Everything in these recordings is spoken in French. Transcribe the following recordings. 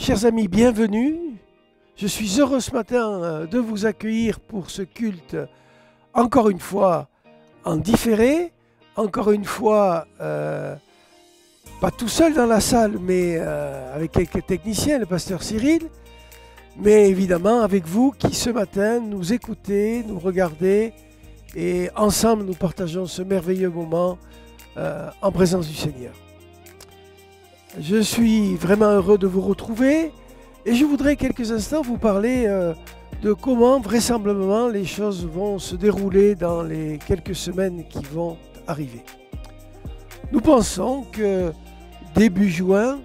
Chers amis, bienvenue. Je suis heureux ce matin de vous accueillir pour ce culte, encore une fois, en différé, encore une fois, pas tout seul dans la salle, mais avec quelques techniciens, le pasteur Cyril, mais évidemment avec vous qui ce matin nous écoutez, nous regardez, et ensemble nous partageons ce merveilleux moment en présence du Seigneur. Je suis vraiment heureux de vous retrouver et je voudrais quelques instants vous parler de comment vraisemblablement les choses vont se dérouler dans les quelques semaines qui vont arriver. Nous pensons que début juin,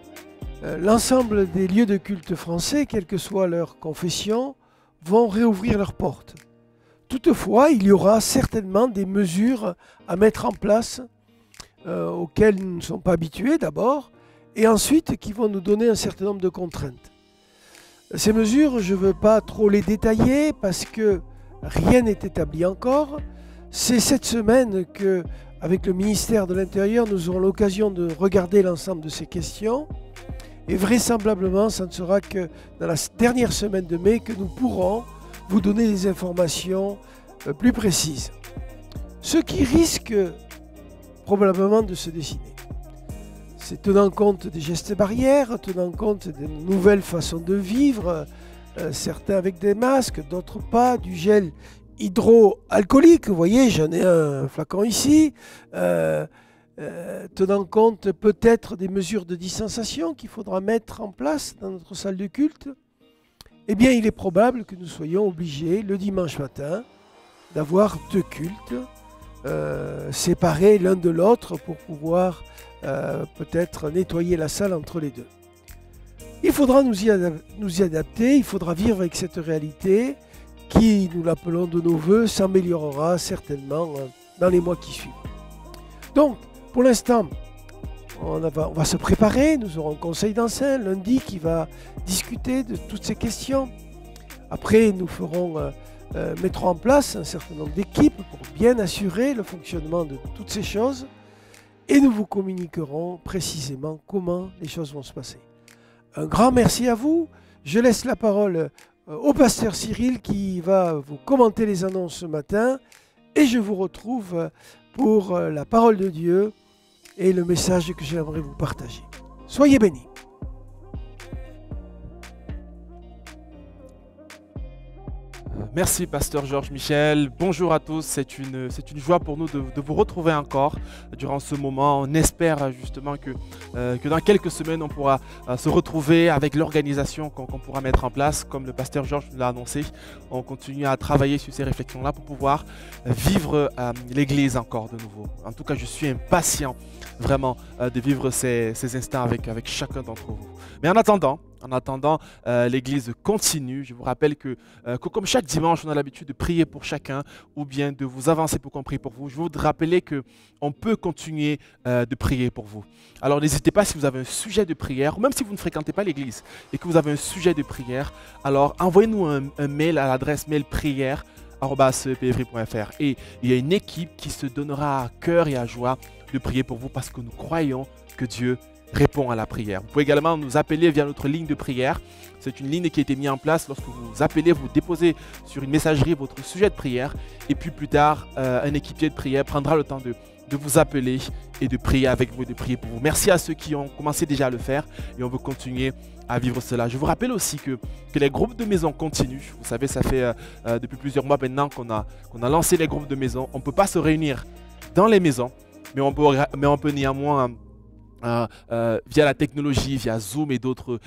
l'ensemble des lieux de culte français, quelle que soit leur confession, vont réouvrir leurs portes. Toutefois, il y aura certainement des mesures à mettre en place auxquelles nous ne sommes pas habitués d'abord, et ensuite qui vont nous donner un certain nombre de contraintes. Ces mesures, je ne veux pas trop les détailler parce que rien n'est établi encore. C'est cette semaine que, avec le ministère de l'Intérieur, nous aurons l'occasion de regarder l'ensemble de ces questions. Et vraisemblablement, ça ne sera que dans la dernière semaine de mai que nous pourrons vous donner des informations plus précises. Ce qui risque probablement de se dessiner. C'est tenant compte des gestes barrières, tenant compte des nouvelles façons de vivre, certains avec des masques, d'autres pas, du gel hydroalcoolique, vous voyez, j'en ai un flacon ici, tenant compte peut-être des mesures de distanciation qu'il faudra mettre en place dans notre salle de culte, eh bien il est probable que nous soyons obligés le dimanche matin d'avoir deux cultes séparés l'un de l'autre pour pouvoir peut-être nettoyer la salle entre les deux. Il faudra nous y adapter, il faudra vivre avec cette réalité qui, nous l'appelons de nos voeux, s'améliorera certainement dans les mois qui suivent. Donc, pour l'instant, on va se préparer, nous aurons un conseil d'enseigne lundi qui va discuter de toutes ces questions. Après, nous mettrons en place un certain nombre d'équipes pour bien assurer le fonctionnement de toutes ces choses. Et nous vous communiquerons précisément comment les choses vont se passer. Un grand merci à vous. Je laisse la parole au pasteur Cyril qui va vous commenter les annonces ce matin. Et je vous retrouve pour la parole de Dieu et le message que j'aimerais vous partager. Soyez bénis. Merci Pasteur Georges Michel, bonjour à tous, c'est une joie pour nous de vous retrouver encore durant ce moment. On espère justement que dans quelques semaines on pourra se retrouver avec l'organisation qu'on pourra mettre en place. Comme le Pasteur Georges nous l'a annoncé, on continue à travailler sur ces réflexions-là pour pouvoir vivre l'Église encore de nouveau. En tout cas, je suis impatient vraiment de vivre ces instants avec chacun d'entre vous. Mais en attendant, l'Église continue. Je vous rappelle que comme chaque dimanche, on a l'habitude de prier pour chacun ou bien de vous avancer pour qu'on prie pour vous. Je veux vous rappeler qu'on peut continuer de prier pour vous. Alors n'hésitez pas, si vous avez un sujet de prière, ou même si vous ne fréquentez pas l'Église et que vous avez un sujet de prière, alors envoyez-nous un mail à l'adresse mail prière@cepevry.fr et il y a une équipe qui se donnera à cœur et à joie de prier pour vous parce que nous croyons que Dieu répond à la prière. Vous pouvez également nous appeler via notre ligne de prière. C'est une ligne qui a été mise en place lorsque vous appelez, vous déposez sur une messagerie votre sujet de prière et puis plus tard, un équipier de prière prendra le temps de vous appeler et de prier avec vous et de prier pour vous. Merci à ceux qui ont commencé déjà à le faire et on veut continuer à vivre cela. Je vous rappelle aussi que les groupes de maison continuent. Vous savez, ça fait depuis plusieurs mois maintenant qu'on a lancé les groupes de maison. On ne peut pas se réunir dans les maisons, mais on peut néanmoins via la technologie, via Zoom et d'autres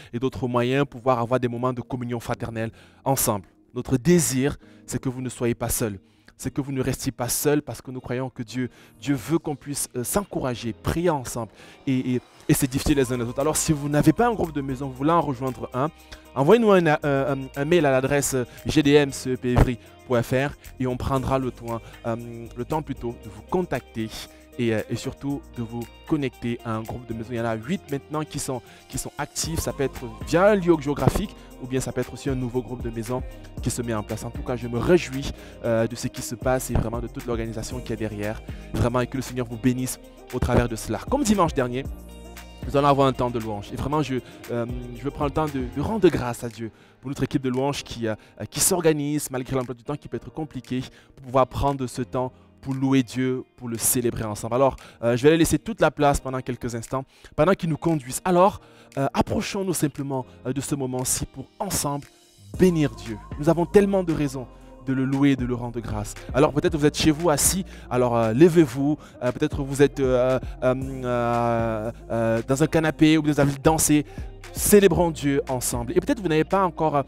moyens, pouvoir avoir des moments de communion fraternelle ensemble. Notre désir, c'est que vous ne soyez pas seuls. C'est que vous ne restiez pas seuls parce que nous croyons que Dieu veut qu'on puisse s'encourager, prier ensemble et s'édifier les uns les autres. Alors si vous n'avez pas un groupe de maison, vous voulez en rejoindre un, envoyez-nous un mail à l'adresse gdm@cepevry.fr et on prendra le temps plutôt de vous contacter et surtout de vous connecter à un groupe de maison. Il y en a 8 maintenant qui sont actifs. Ça peut être via un lieu géographique ou bien ça peut être aussi un nouveau groupe de maison qui se met en place. En tout cas, je me réjouis de ce qui se passe et vraiment de toute l'organisation qui est derrière. Vraiment, et que le Seigneur vous bénisse au travers de cela. Comme dimanche dernier, Nous allons avoir un temps de louange. Et vraiment, je veux prendre le temps de rendre grâce à Dieu pour notre équipe de louange qui s'organise malgré l'emploi du temps qui peut être compliqué, pour pouvoir prendre ce temps pour louer Dieu, pour le célébrer ensemble. Alors, je vais les laisser toute la place pendant quelques instants, pendant qu'ils nous conduisent. Alors, approchons-nous simplement de ce moment-ci pour ensemble bénir Dieu. Nous avons tellement de raisons de le louer, de le rendre grâce. Alors peut-être vous êtes chez vous assis, alors levez-vous, peut-être vous êtes dans un canapé ou vous avez dansé. Célébrons Dieu ensemble. Et peut-être vous n'avez pas encore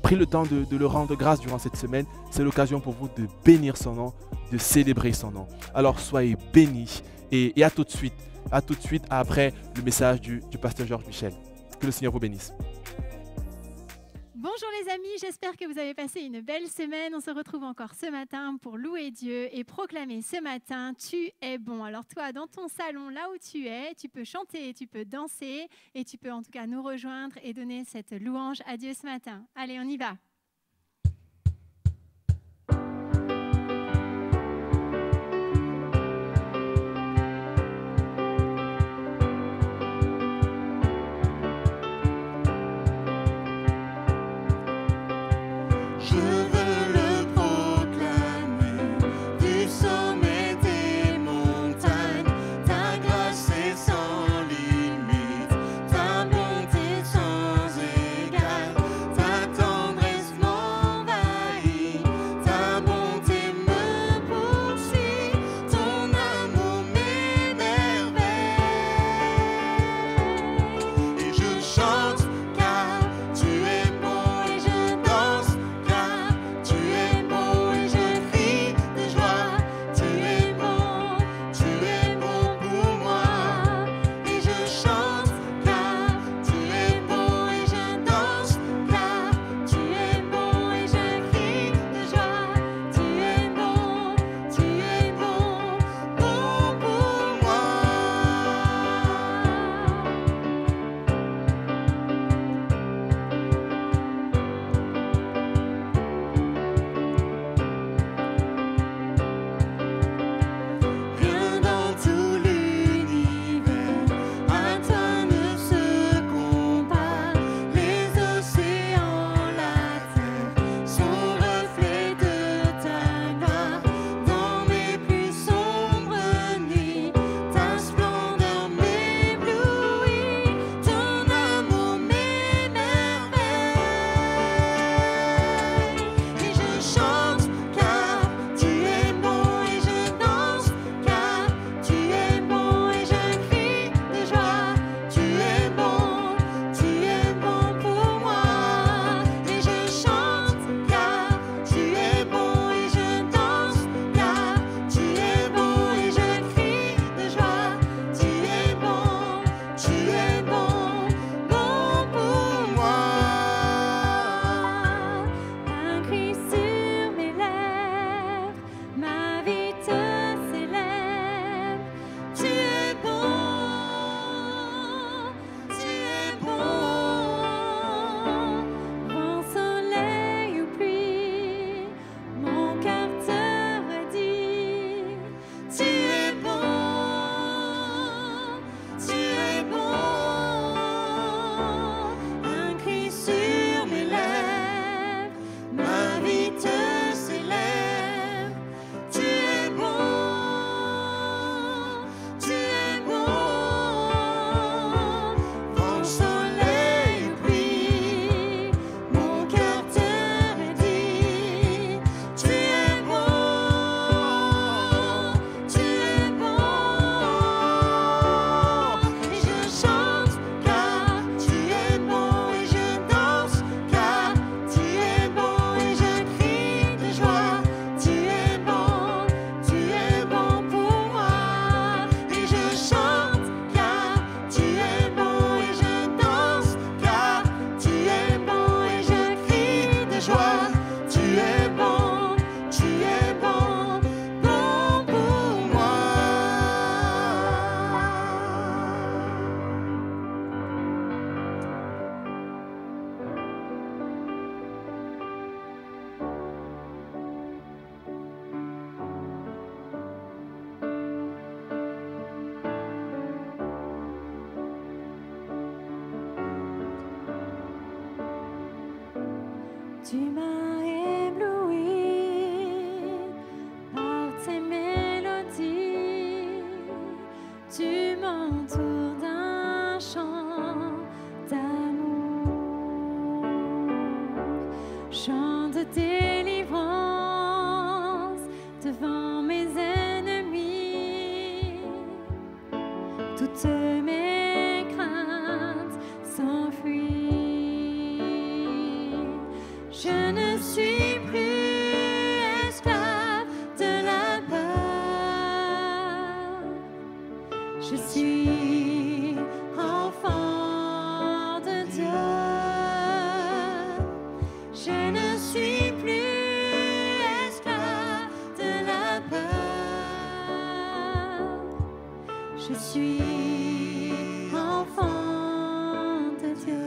pris le temps de le rendre grâce durant cette semaine. C'est l'occasion pour vous de bénir son nom, de célébrer son nom. Alors soyez bénis et à tout de suite. À tout de suite après le message du pasteur Georges Michel. Que le Seigneur vous bénisse. Bonjour les amis, j'espère que vous avez passé une belle semaine. On se retrouve encore ce matin pour louer Dieu et proclamer ce matin « Tu es bon ». Alors toi, dans ton salon, là où tu es, tu peux chanter, tu peux danser et tu peux en tout cas nous rejoindre et donner cette louange à Dieu ce matin. Allez, on y va. Ta bonté sans égale, ta tendresse Tu m'as ébloui par tes mélodies, tu m'entoures d'un chant d'amour, chant de délivrance devant mes ennemis. Toutes mes craintes s'enfuient. Je ne suis plus esclave de la peur. Je suis enfant de Dieu. Je ne suis plus esclave de la peur. Je suis enfant de Dieu.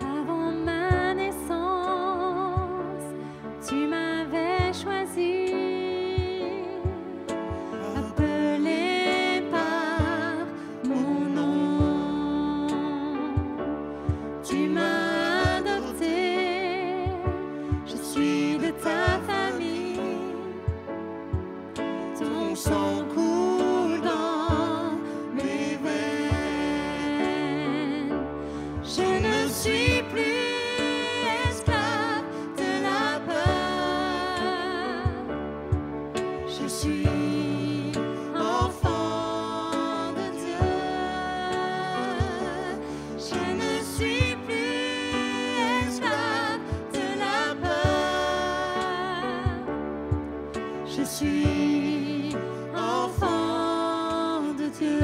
Avant ma naissance, tu m'avais choisi, appelé par mon nom. Tu m'as adopté, je suis de ta famille. Ton sang coule dans mes veines. Je ne suis plus esclave de la peur. Je suis enfant de Dieu. Je ne suis plus esclave de la peur. Je suis enfant de Dieu.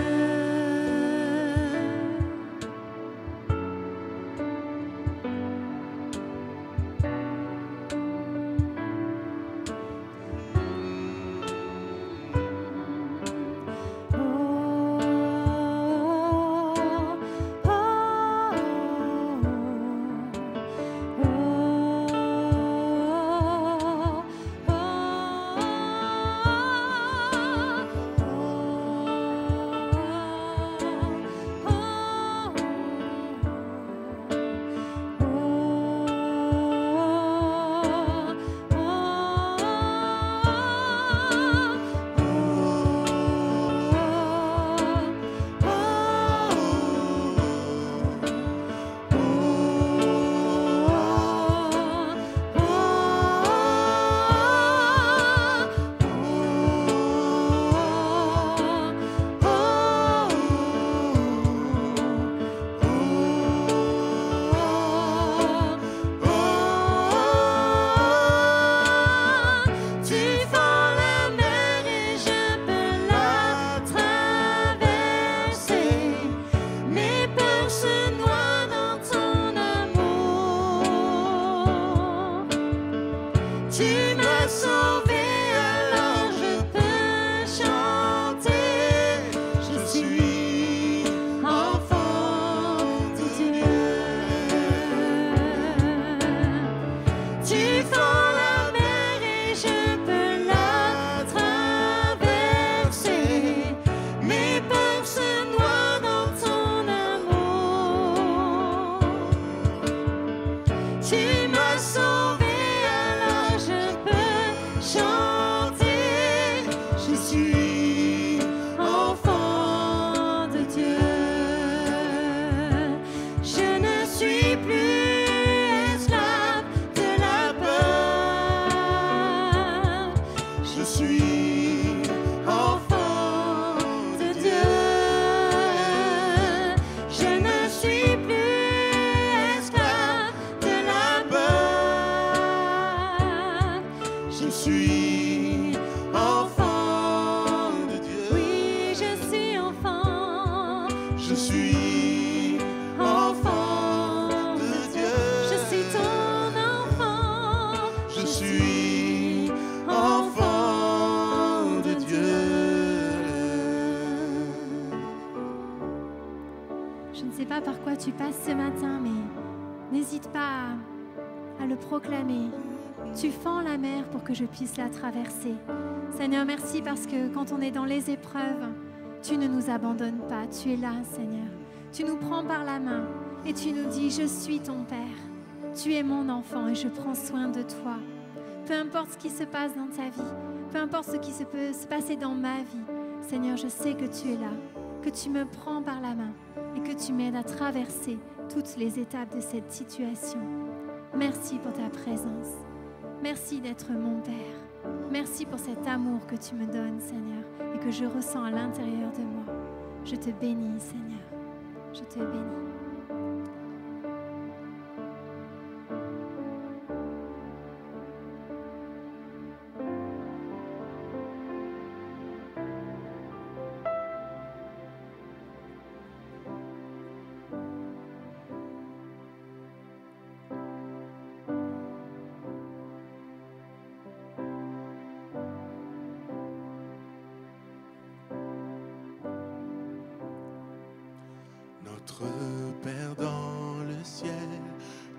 Tu passes ce matin, mais n'hésite pas à le proclamer. Tu fends la mer pour que je puisse la traverser. Seigneur, merci parce que quand on est dans les épreuves, tu ne nous abandonnes pas. Tu es là, Seigneur. Tu nous prends par la main et tu nous dis, je suis ton Père. Tu es mon enfant et je prends soin de toi. Peu importe ce qui se passe dans ta vie, peu importe ce qui peut se passer dans ma vie, Seigneur, je sais que tu es là, que tu me prends par la main et que tu m'aides à traverser toutes les étapes de cette situation. Merci pour ta présence. Merci d'être mon Père. Merci pour cet amour que tu me donnes, Seigneur, et que je ressens à l'intérieur de moi. Je te bénis, Seigneur. Je te bénis. Notre Père dans le ciel,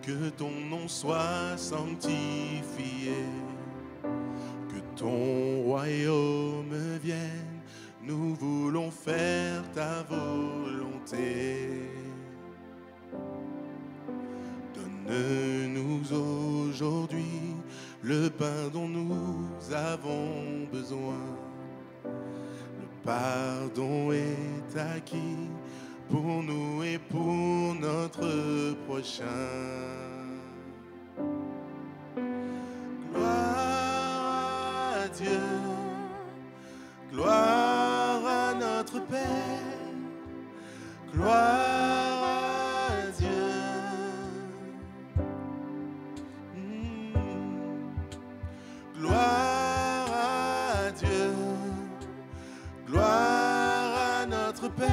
que ton nom soit sanctifié, que ton royaume vienne, nous voulons faire ta volonté. Donne-nous aujourd'hui le pain dont nous avons besoin. Le pardon est acquis pour nous et pour notre prochain. Gloire à Dieu, gloire à notre Père, gloire à Dieu. Gloire à Dieu, gloire à notre Père.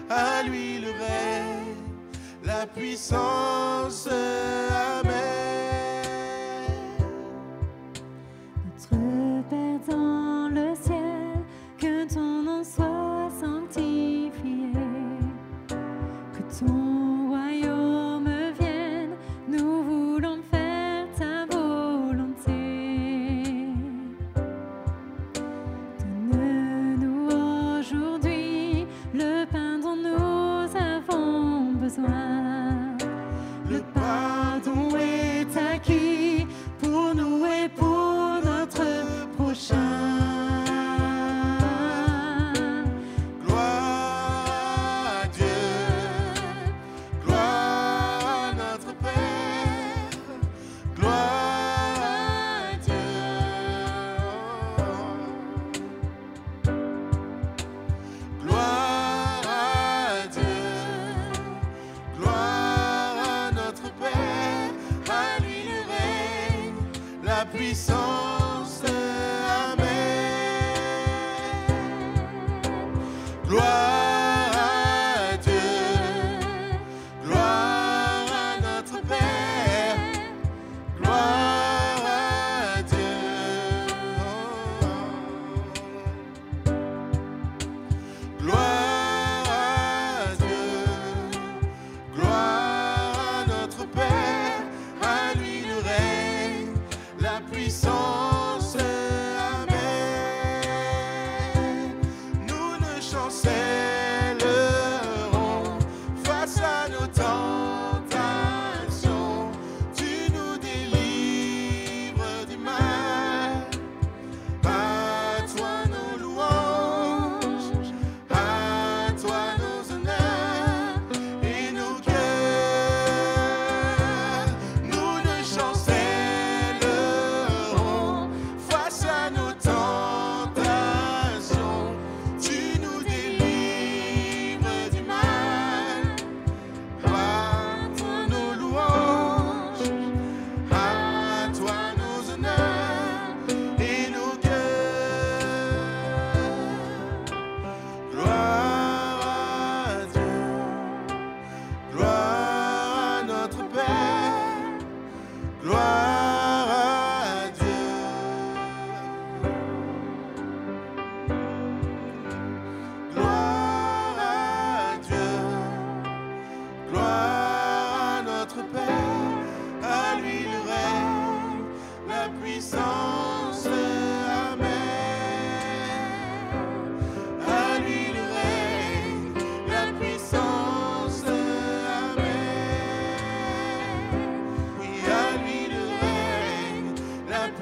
À lui le règne, la puissance, Amen. Notre Père dans le ciel, que ton nom soit sanctifié, que ton royaume vienne, nous voulons faire ta volonté. Donne-nous aujourd'hui le pain dont nous avons besoin. Le pardon est acquis pour nous et pour notre prochain. Gloire à Dieu, gloire à notre Père, gloire à Dieu. Gloire à Dieu, gloire à notre Père, à lui le règne, la puissance, Amen. Gloire à Dieu, gloire à notre Père, gloire à Dieu. Gloire à Dieu, gloire à notre Père, à lui le règne, la puissance,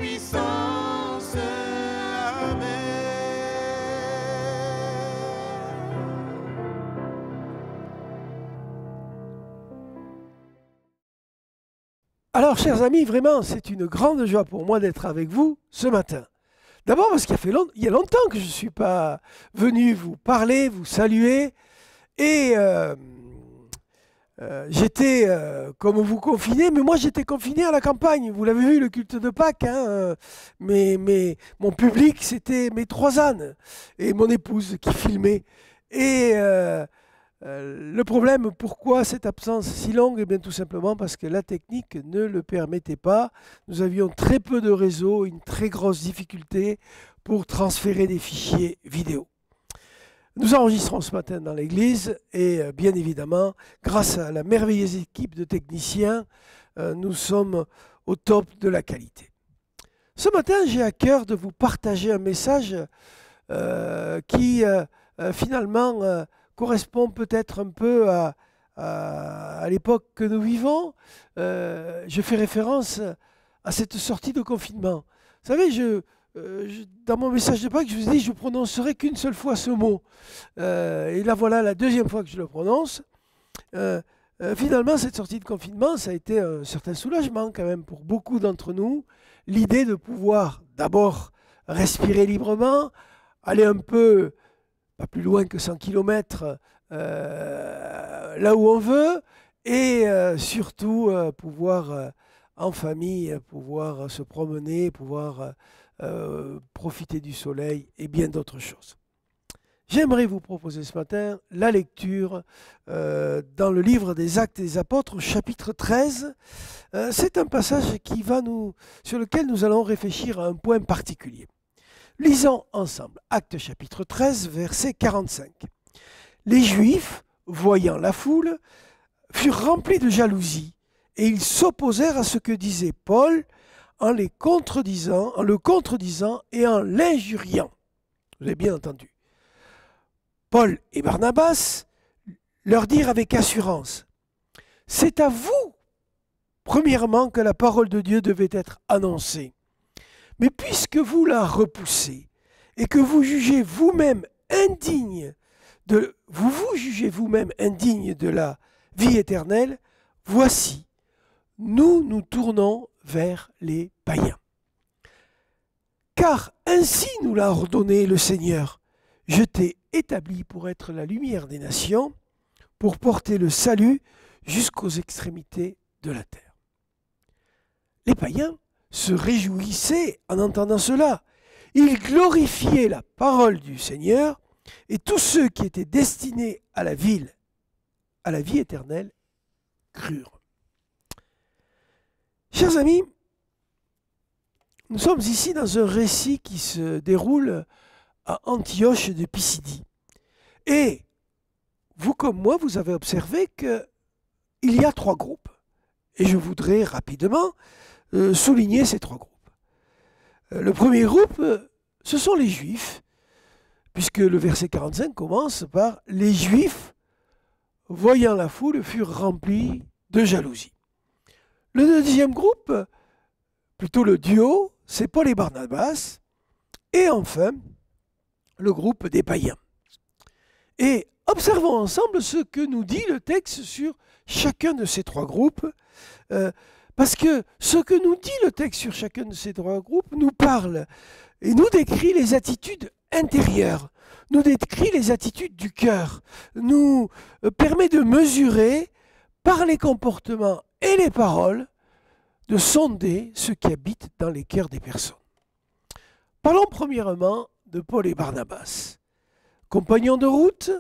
puissance. Amen. Alors, chers amis, vraiment, c'est une grande joie pour moi d'être avec vous ce matin. D'abord parce qu'il y a longtemps que je ne suis pas venu vous parler, vous saluer. Et j'étais, comme vous, confiné, mais moi j'étais confiné à la campagne. Vous l'avez vu, le culte de Pâques. Hein, mon public, c'était mes 3 ânes et mon épouse qui filmait. Et le problème, pourquoi cette absence si longue? Eh bien, tout simplement parce que la technique ne le permettait pas. Nous avions très peu de réseau, une très grosse difficulté pour transférer des fichiers vidéo. Nous enregistrons ce matin dans l'église et bien évidemment, grâce à la merveilleuse équipe de techniciens, nous sommes au top de la qualité. Ce matin, j'ai à cœur de vous partager un message qui finalement correspond peut-être un peu à l'époque que nous vivons. Je fais référence à cette sortie de confinement. Vous savez, dans mon message de Pâques, je vous dis, je ne prononcerai qu'une seule fois ce mot. Et là, voilà la deuxième fois que je le prononce. Finalement, cette sortie de confinement, ça a été un certain soulagement quand même pour beaucoup d'entre nous. L'idée de pouvoir d'abord respirer librement, aller un peu, pas plus loin que 100 km, là où on veut, et surtout pouvoir en famille, pouvoir se promener, pouvoir profiter du soleil et bien d'autres choses. J'aimerais vous proposer ce matin la lecture dans le livre des Actes des Apôtres, chapitre 13. C'est un passage sur lequel nous allons réfléchir à un point particulier. Lisons ensemble Actes chapitre 13, verset 45. Les Juifs, voyant la foule, furent remplis de jalousie, et ils s'opposèrent à ce que disait Paul en le contredisant et en l'injuriant. Vous avez bien entendu. Paul et Barnabas leur dirent avec assurance, « C'est à vous, premièrement, que la parole de Dieu devait être annoncée. Mais puisque vous la repoussez et que vous jugez vous-même indigne de la vie éternelle, voici, nous nous tournons vers les païens. Car ainsi nous l'a ordonné le Seigneur, je t'ai établi pour être la lumière des nations, pour porter le salut jusqu'aux extrémités de la terre. » Les païens se réjouissaient en entendant cela. Ils glorifiaient la parole du Seigneur et tous ceux qui étaient destinés à la vie éternelle, crurent. Chers amis, nous sommes ici dans un récit qui se déroule à Antioche de Pisidie. Et vous comme moi, vous avez observé qu'il y a 3 groupes. Et je voudrais rapidement souligner ces 3 groupes. Le premier groupe, ce sont les Juifs, puisque le verset 45 commence par « Les Juifs, voyant la foule, furent remplis de jalousie ». Le deuxième groupe, plutôt le duo, c'est Paul et Barnabas. Et enfin, le groupe des païens. Et observons ensemble ce que nous dit le texte sur chacun de ces 3 groupes, parce que ce que nous dit le texte sur chacun de ces 3 groupes nous parle et nous décrit les attitudes intérieures, nous décrit les attitudes du cœur, nous permet de mesurer par les comportements et les paroles, de sonder ce qui habite dans les cœurs des personnes. Parlons premièrement de Paul et Barnabas, compagnons de route,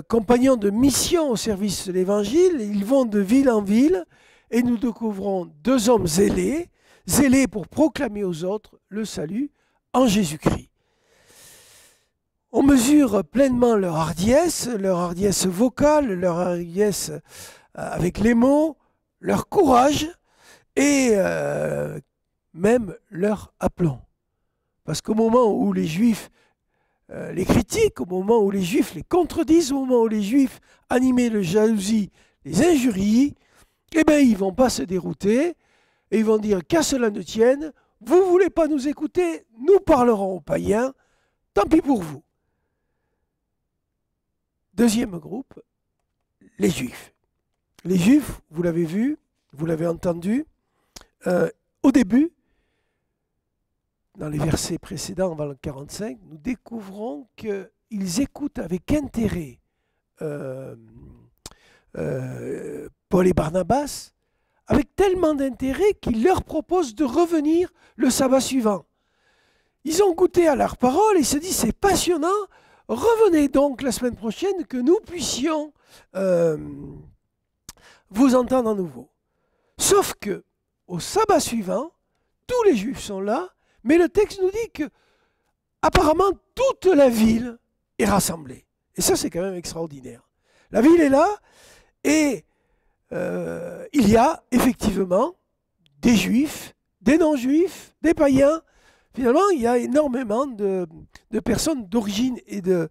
compagnons de mission au service de l'Évangile. Ils vont de ville en ville et nous découvrons 2 hommes zélés pour proclamer aux autres le salut en Jésus-Christ. On mesure pleinement leur hardiesse vocale, leur hardiesse avec les mots, leur courage et même leur aplomb. Parce qu'au moment où les Juifs les critiquent, au moment où les Juifs les contredisent, au moment où les Juifs, animés de jalousie, les injurient, eh bien, ils ne vont pas se dérouter et ils vont dire qu'à cela ne tienne, vous ne voulez pas nous écouter, nous parlerons aux païens, tant pis pour vous. Deuxième groupe, les Juifs. Les Juifs, vous l'avez vu, vous l'avez entendu, au début, dans les versets précédents, avant le 45, nous découvrons qu'ils écoutent avec intérêt Paul et Barnabas, avec tellement d'intérêt qu'ils leur proposent de revenir le sabbat suivant. Ils ont goûté à leurs paroles et se disent c'est passionnant, revenez donc la semaine prochaine que nous puissions vous entendre à nouveau. Sauf que au sabbat suivant, tous les Juifs sont là, mais le texte nous dit que apparemment toute la ville est rassemblée. Et ça c'est quand même extraordinaire. La ville est là et il y a effectivement des Juifs, des non-Juifs, des païens. Finalement, il y a énormément de personnes d'origine et de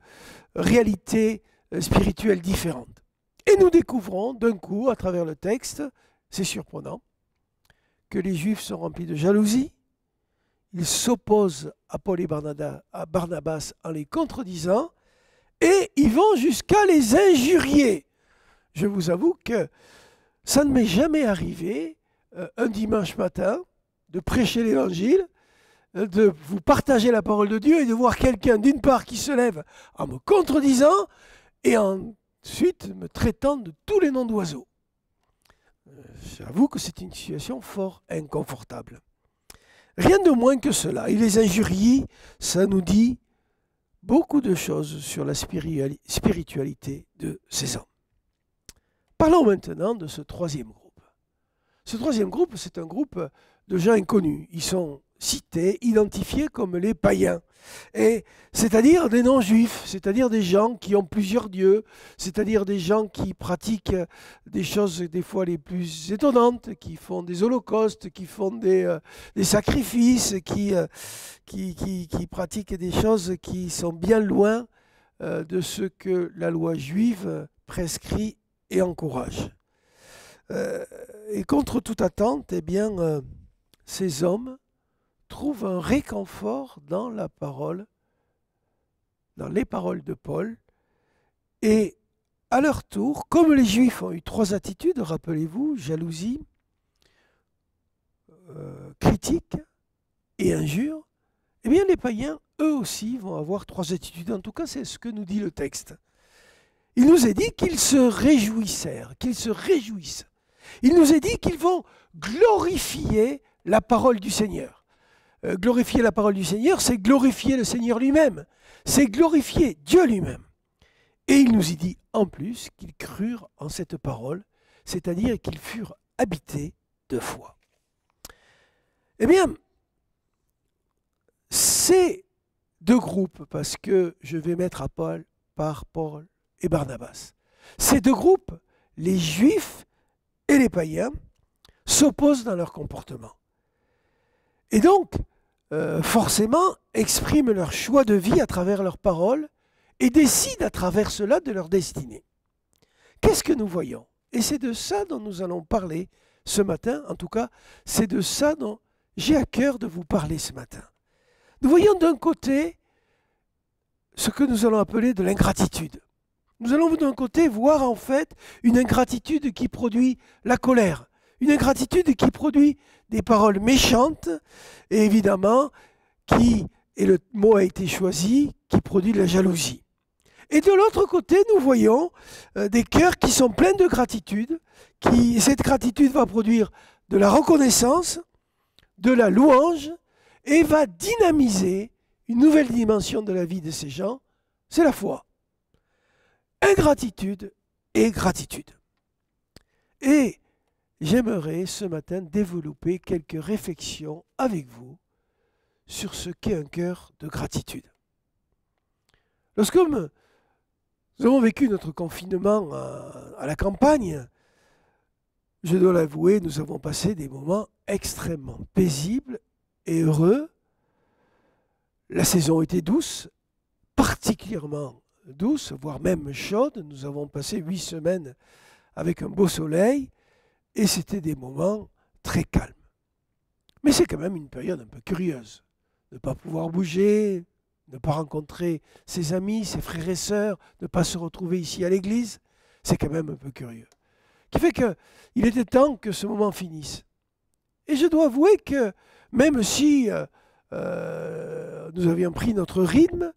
réalités spirituelles différentes. Et nous découvrons d'un coup, à travers le texte, c'est surprenant, que les Juifs sont remplis de jalousie. Ils s'opposent à Paul et Barnabas en les contredisant et ils vont jusqu'à les injurier. Je vous avoue que ça ne m'est jamais arrivé un dimanche matin de prêcher l'évangile, de vous partager la parole de Dieu et de voir quelqu'un d'une part qui se lève en me contredisant et ensuite me traitant de tous les noms d'oiseaux. J'avoue que c'est une situation fort inconfortable. Rien de moins que cela. Et les injuries, ça nous dit beaucoup de choses sur la spiritualité de ces hommes. Parlons maintenant de ce troisième groupe. Ce troisième groupe, c'est un groupe de gens inconnus. Ils sont cités, identifiés comme les païens. Et c'est-à-dire des non-juifs, c'est-à-dire des gens qui ont plusieurs dieux, c'est-à-dire des gens qui pratiquent des choses des fois les plus étonnantes, qui font des holocaustes, qui font des sacrifices, qui pratiquent des choses qui sont bien loin de ce que la loi juive prescrit et encourage. Et contre toute attente, eh bien, ces hommes trouvent un réconfort dans la parole, dans les paroles de Paul. Et à leur tour, comme les Juifs ont eu trois attitudes, rappelez-vous, jalousie, critique et injure, eh bien les païens, eux aussi, vont avoir trois attitudes. En tout cas, c'est ce que nous dit le texte. Il nous est dit qu'ils se réjouissèrent, qu'ils se réjouissent. Il nous est dit qu'ils vont glorifier la parole du Seigneur. Glorifier la parole du Seigneur, c'est glorifier le Seigneur lui-même. C'est glorifier Dieu lui-même. Et il nous y dit en plus qu'ils crurent en cette parole, c'est-à-dire qu'ils furent habités de foi. Eh bien, ces deux groupes, parce que je vais mettre à Paul et Barnabas, ces deux groupes, les Juifs et les païens, s'opposent dans leur comportement. Et donc, forcément, expriment leur choix de vie à travers leurs paroles et décident à travers cela de leur destinée. Qu'est-ce que nous voyons? Et c'est de ça dont nous allons parler ce matin. En tout cas, c'est de ça dont j'ai à cœur de vous parler ce matin. Nous voyons d'un côté ce que nous allons appeler de l'ingratitude. Nous allons d'un côté voir en fait une ingratitude qui produit la colère, une ingratitude qui produit des paroles méchantes et évidemment et le mot a été choisi, qui produit de la jalousie. Et de l'autre côté, nous voyons des cœurs qui sont pleins de gratitude, et cette gratitude va produire de la reconnaissance, de la louange et va dynamiser une nouvelle dimension de la vie de ces gens, c'est la foi. Ingratitude et gratitude. Et j'aimerais ce matin développer quelques réflexions avec vous sur ce qu'est un cœur de gratitude. Lorsque nous avons vécu notre confinement à la campagne, je dois l'avouer, nous avons passé des moments extrêmement paisibles et heureux. La saison était douce, particulièrement douce, voire même chaude. Nous avons passé 8 semaines avec un beau soleil et c'était des moments très calmes. Mais c'est quand même une période un peu curieuse. Ne pas pouvoir bouger, ne pas rencontrer ses amis, ses frères et sœurs, ne pas se retrouver ici à l'église, c'est quand même un peu curieux. Qui fait qu'il était temps que ce moment finisse. Et je dois avouer que même si nous avions pris notre rythme,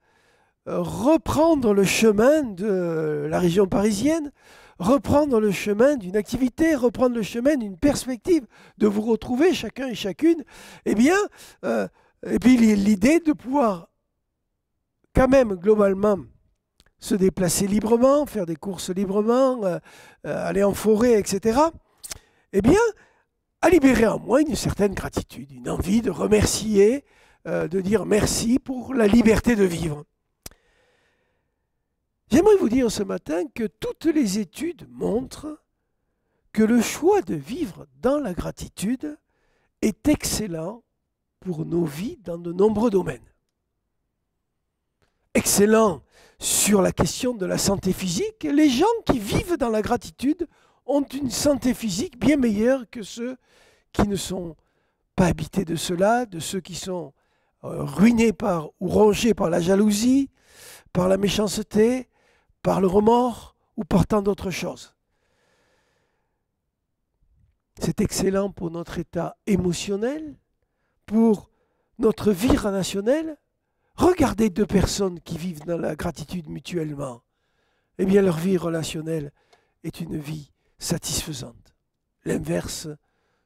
reprendre le chemin de la région parisienne, reprendre le chemin d'une activité, reprendre le chemin d'une perspective, de vous retrouver chacun et chacune, eh bien, et puis l'idée de pouvoir quand même globalement se déplacer librement, faire des courses librement, aller en forêt, etc., eh bien, a libéré en moi une certaine gratitude, une envie de remercier, de dire merci pour la liberté de vivre. J'aimerais vous dire ce matin que toutes les études montrent que le choix de vivre dans la gratitude est excellent pour nos vies dans de nombreux domaines. Excellent sur la question de la santé physique. Les gens qui vivent dans la gratitude ont une santé physique bien meilleure que ceux qui ne sont pas habités de cela, de ceux qui sont ruinés ou rongés par la jalousie, par la méchanceté, par le remords ou par tant d'autres choses. C'est excellent pour notre état émotionnel, pour notre vie relationnelle. Regardez deux personnes qui vivent dans la gratitude mutuellement. Eh bien, leur vie relationnelle est une vie satisfaisante. L'inverse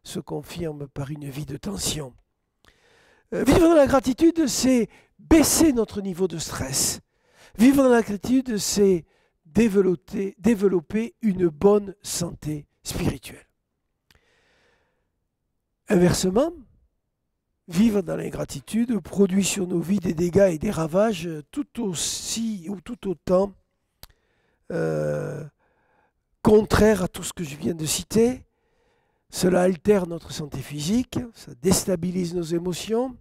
se confirme par une vie de tension. Vivre dans la gratitude, c'est baisser notre niveau de stress. Vivre dans la gratitude, c'est développer une bonne santé spirituelle. Inversement, vivre dans l'ingratitude produit sur nos vies des dégâts et des ravages tout aussi ou tout autant contraires à tout ce que je viens de citer. Cela altère notre santé physique, ça déstabilise nos émotions,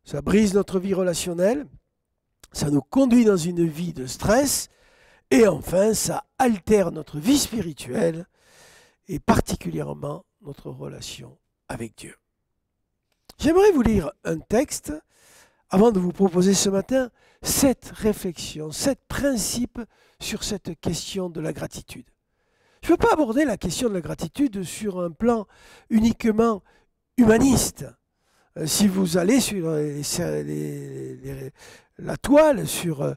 ça brise notre vie relationnelle, ça nous conduit dans une vie de stress et enfin ça altère notre vie spirituelle et particulièrement notre relation avec Dieu. J'aimerais vous lire un texte avant de vous proposer ce matin 7 réflexions, 7 principes sur cette question de la gratitude. Je ne veux pas aborder la question de la gratitude sur un plan uniquement humaniste. Si vous allez sur la toile, sur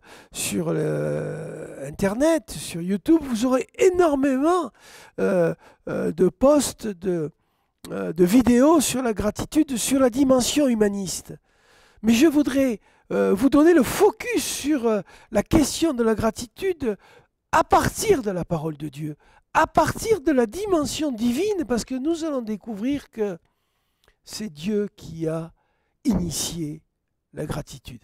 Internet, sur YouTube, vous aurez énormément de posts, de vidéos sur la gratitude, sur la dimension humaniste. Mais je voudrais vous donner le focus sur la question de la gratitude à partir de la parole de Dieu, à partir de la dimension divine, parce que nous allons découvrir que c'est Dieu qui a initié la gratitude.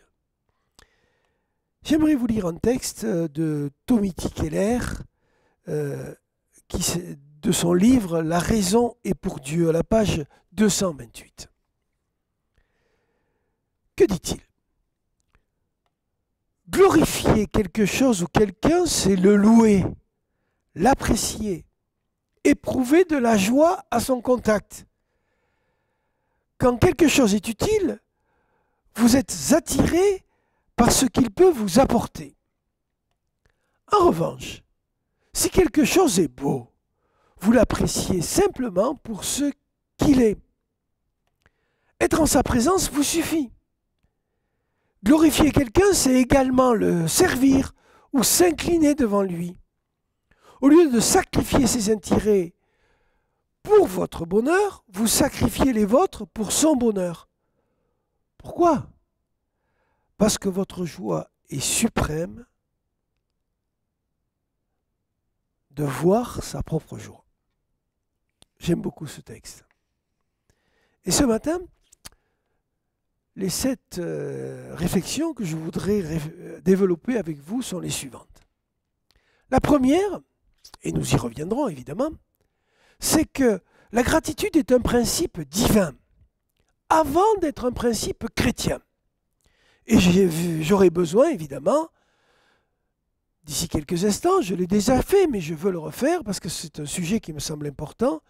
J'aimerais vous lire un texte de Tommy Keller, de son livre « La raison est pour Dieu », à la page 228. Que dit-il ? Glorifier quelque chose ou quelqu'un, c'est le louer, l'apprécier, éprouver de la joie à son contact. Quand quelque chose est utile, vous êtes attiré par ce qu'il peut vous apporter. En revanche, si quelque chose est beau, vous l'appréciez simplement pour ce qu'il est. Être en sa présence vous suffit. Glorifier quelqu'un, c'est également le servir ou s'incliner devant lui. Au lieu de sacrifier ses intérêts pour votre bonheur, vous sacrifiez les vôtres pour son bonheur. Pourquoi ? Parce que votre joie est suprême de voir sa propre joie. J'aime beaucoup ce texte. Et ce matin, les 7 réflexions que je voudrais développer avec vous sont les suivantes. La première, et nous y reviendrons évidemment, c'est que la gratitude est un principe divin, avant d'être un principe chrétien. Et j'aurai besoin, évidemment, d'ici quelques instants, je l'ai déjà fait, mais je veux le refaire parce que c'est un sujet qui me semble important,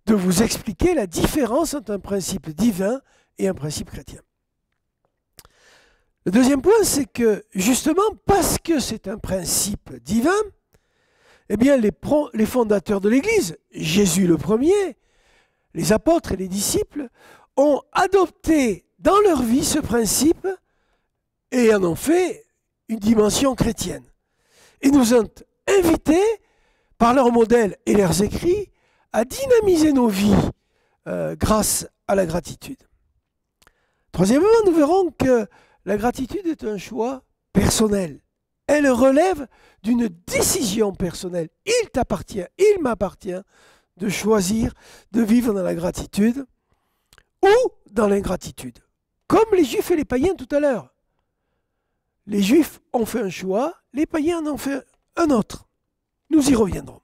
de vous expliquer la différence entre un principe divin et un principe chrétien. Le deuxième point, c'est que justement, parce que c'est un principe divin, eh bien les fondateurs de l'Église, Jésus le premier, les apôtres et les disciples, ont adopté dans leur vie ce principe et en ont fait une dimension chrétienne. Et nous ont invités, par leurs modèles et leurs écrits, à dynamiser nos vies grâce à la gratitude. Troisièmement, nous verrons que la gratitude est un choix personnel. Elle relève d'une décision personnelle. Il t'appartient, il m'appartient de choisir de vivre dans la gratitude ou dans l'ingratitude. Comme les Juifs et les païens tout à l'heure. Les Juifs ont fait un choix, les païens en ont fait un autre. Nous y reviendrons.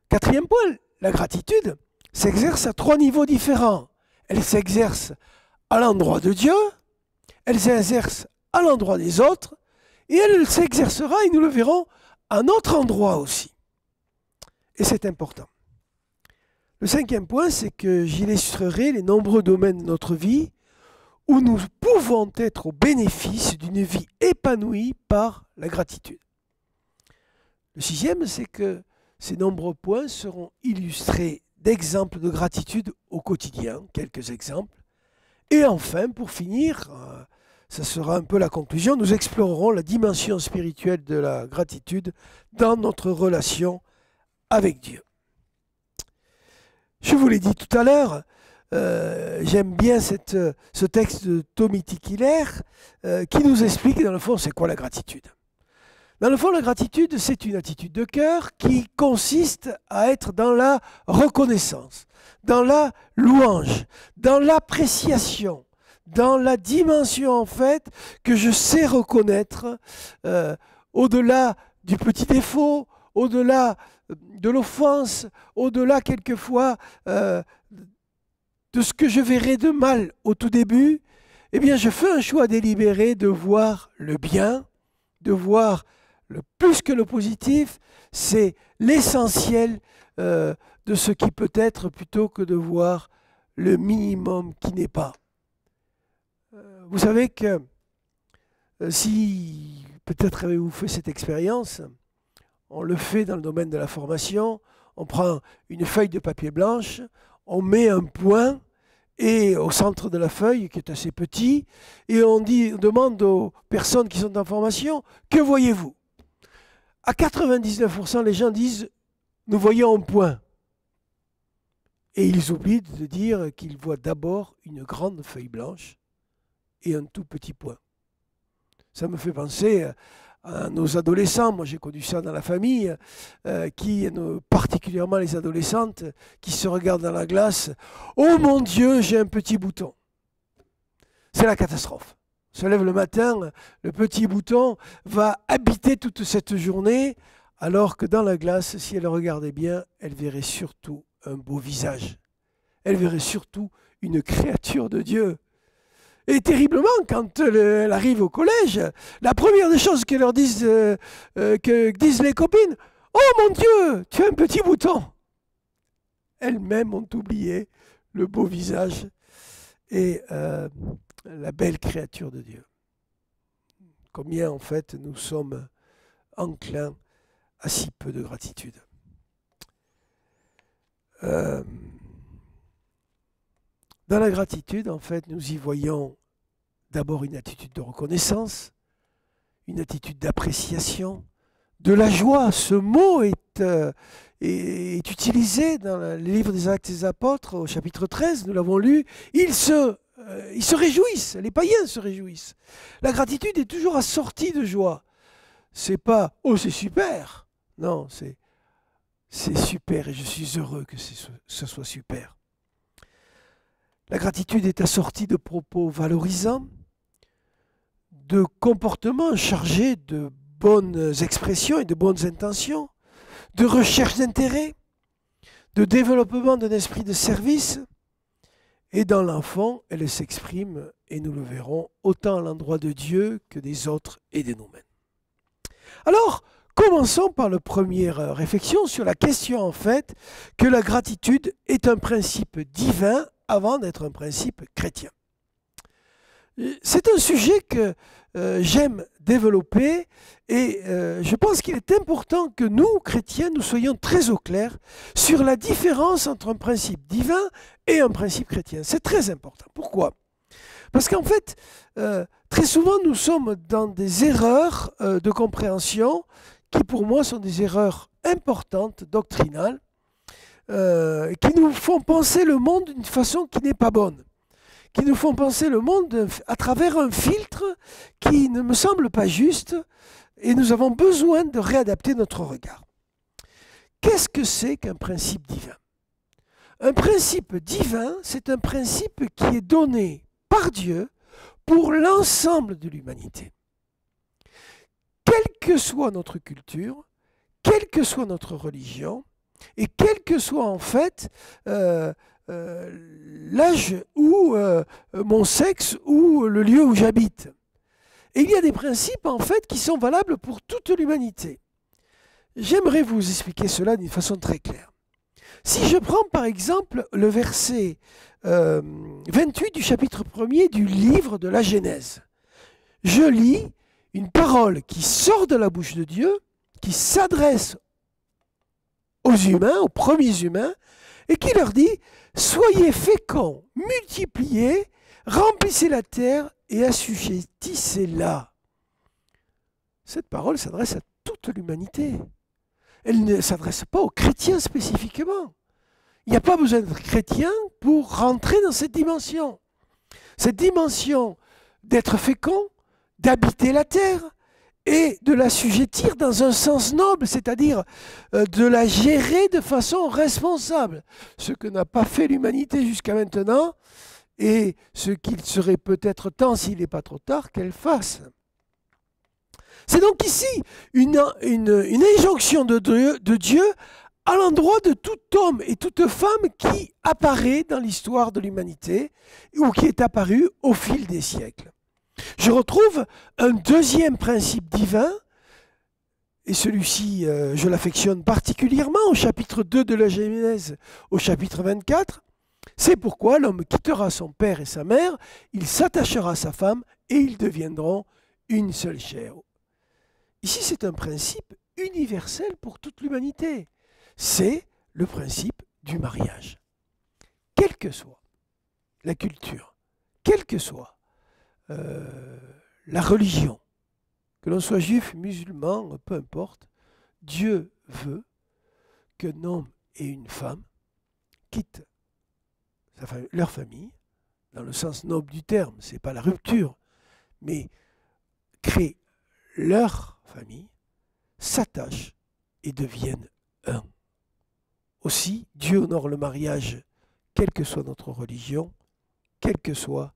Quatrième point, la gratitude s'exerce à 3 niveaux différents. Elle s'exerce à l'endroit de Dieu, elle s'exerce à l'endroit des autres, et elle s'exercera, et nous le verrons, à notre endroit aussi. Et c'est important. Le 5e point, c'est que j'illustrerai les nombreux domaines de notre vie où nous pouvons être au bénéfice d'une vie épanouie par la gratitude. Le 6e, c'est que ces nombreux points seront illustrés d'exemples de gratitude au quotidien, quelques exemples. Et enfin, pour finir, ça sera un peu la conclusion, nous explorerons la dimension spirituelle de la gratitude dans notre relation avec Dieu. Je vous l'ai dit tout à l'heure, j'aime bien ce texte de Tommy Tykiller qui nous explique dans le fond c'est quoi la gratitude. Dans le fond, la gratitude, c'est une attitude de cœur qui consiste à être dans la reconnaissance, dans la louange, dans l'appréciation, dans la dimension en fait que je sais reconnaître au-delà du petit défaut, au-delà de l'offense, au-delà quelquefois de ce que je verrais de mal au tout début, eh bien je fais un choix délibéré de voir le bien, de voir le plus que le positif, c'est l'essentiel de ce qui peut être plutôt que de voir le minimum qui n'est pas. Vous savez que si peut-être avez-vous fait cette expérience, on le fait dans le domaine de la formation, on prend une feuille de papier blanche, on met un point et au centre de la feuille qui est assez petit et on demande aux personnes qui sont en formation, que voyez-vous? À 99%, les gens disent « nous voyons un point ». Et ils oublient de dire qu'ils voient d'abord une grande feuille blanche et un tout petit point. Ça me fait penser à nos adolescents, moi j'ai connu ça dans la famille, particulièrement les adolescentes qui se regardent dans la glace. « Oh mon Dieu, j'ai un petit bouton ». C'est la catastrophe. Se lève le matin, le petit bouton va habiter toute cette journée, alors que dans la glace, si elle regardait bien, elle verrait surtout un beau visage. Elle verrait surtout une créature de Dieu. Et terriblement, quand elle arrive au collège, la première des choses que disent les copines, « Oh mon Dieu, tu as un petit bouton !» Elles-mêmes ont oublié le beau visage et la belle créature de Dieu. Combien en fait nous sommes enclins à si peu de gratitude. Dans la gratitude, en fait, nous y voyons d'abord une attitude de reconnaissance, une attitude d'appréciation, de la joie. Ce mot est utilisé dans le livre des Actes des Apôtres, au chapitre 13, nous l'avons lu. Ils se réjouissent, les païens se réjouissent. La gratitude est toujours assortie de joie. C'est pas « oh, c'est super ». Non, c'est super et je suis heureux que ce soit super. La gratitude est assortie de propos valorisants, de comportements chargés de bonnes expressions et de bonnes intentions, de recherche d'intérêt, de développement d'un esprit de service. Et dans l'enfant, elle s'exprime, et nous le verrons, autant à l'endroit de Dieu que des autres et de nous-mêmes. Alors, Commençons par la première réflexion sur la question en fait que la gratitude est un principe divin avant d'être un principe chrétien. C'est un sujet que j'aime développer et je pense qu'il est important que nous, chrétiens, nous soyons très au clair sur la différence entre un principe divin et un principe chrétien. C'est très important. Pourquoi ? Parce qu'en fait, très souvent, nous sommes dans des erreurs de compréhension qui, pour moi, sont des erreurs importantes, doctrinales, qui nous font penser le monde d'une façon qui n'est pas bonne, qui nous font penser le monde à travers un filtre qui ne me semble pas juste, et nous avons besoin de réadapter notre regard. Qu'est-ce que c'est qu'un principe divin ? Un principe divin, c'est un principe qui est donné par Dieu pour l'ensemble de l'humanité. Quelle que soit notre culture, quelle que soit notre religion, et quel que soit en fait l'âge ou mon sexe ou le lieu où j'habite. Et il y a des principes en fait qui sont valables pour toute l'humanité. J'aimerais vous expliquer cela d'une façon très claire. Si je prends par exemple le verset 28 du chapitre 1er du livre de la Genèse, je lis une parole qui sort de la bouche de Dieu, qui s'adresse aux humains, aux premiers humains, et qui leur dit « Soyez féconds, multipliez, remplissez la terre et assujettissez-la. » Cette parole s'adresse à toute l'humanité. Elle ne s'adresse pas aux chrétiens spécifiquement. Il n'y a pas besoin d'être chrétien pour rentrer dans cette dimension. Cette dimension d'être fécond, d'habiter la terre et de l'assujettir dans un sens noble, c'est-à-dire de la gérer de façon responsable. Ce que n'a pas fait l'humanité jusqu'à maintenant et ce qu'il serait peut-être temps, s'il n'est pas trop tard, qu'elle fasse. C'est donc ici une injonction de Dieu à l'endroit de tout homme et toute femme qui apparaît dans l'histoire de l'humanité ou qui est apparu au fil des siècles. Je retrouve un deuxième principe divin, et celui-ci, je l'affectionne particulièrement au chapitre 2 de la Genèse, au chapitre 24. C'est pourquoi l'homme quittera son père et sa mère, il s'attachera à sa femme et ils deviendront une seule chair. Ici, c'est un principe universel pour toute l'humanité. C'est le principe du mariage. Quelle que soit la culture, quelle que soit la religion, que l'on soit juif, musulman, peu importe, Dieu veut qu'un homme et une femme quittent leur famille, dans le sens noble du terme, ce n'est pas la rupture, mais créent leur famille, s'attachent et deviennent un. Aussi, Dieu honore le mariage, quelle que soit notre religion, quel que soit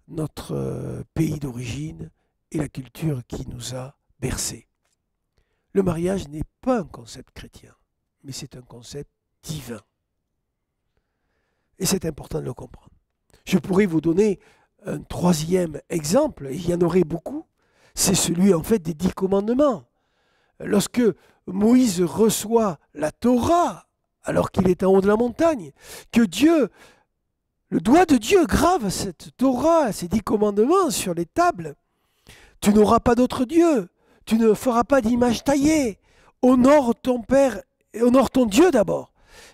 notre pays d'origine et la culture qui nous a bercés. Le mariage n'est pas un concept chrétien, mais c'est un concept divin. Et c'est important de le comprendre. Je pourrais vous donner un troisième exemple, et il y en aurait beaucoup, c'est celui en fait des 10 commandements. Lorsque Moïse reçoit la Torah, alors qu'il est en haut de la montagne, que Dieu, le doigt de Dieu grave cette Torah, ces 10 commandements sur les tables. Tu n'auras pas d'autre Dieu, tu ne feras pas d'image taillée, honore ton Père, et honore ton Dieu d'abord.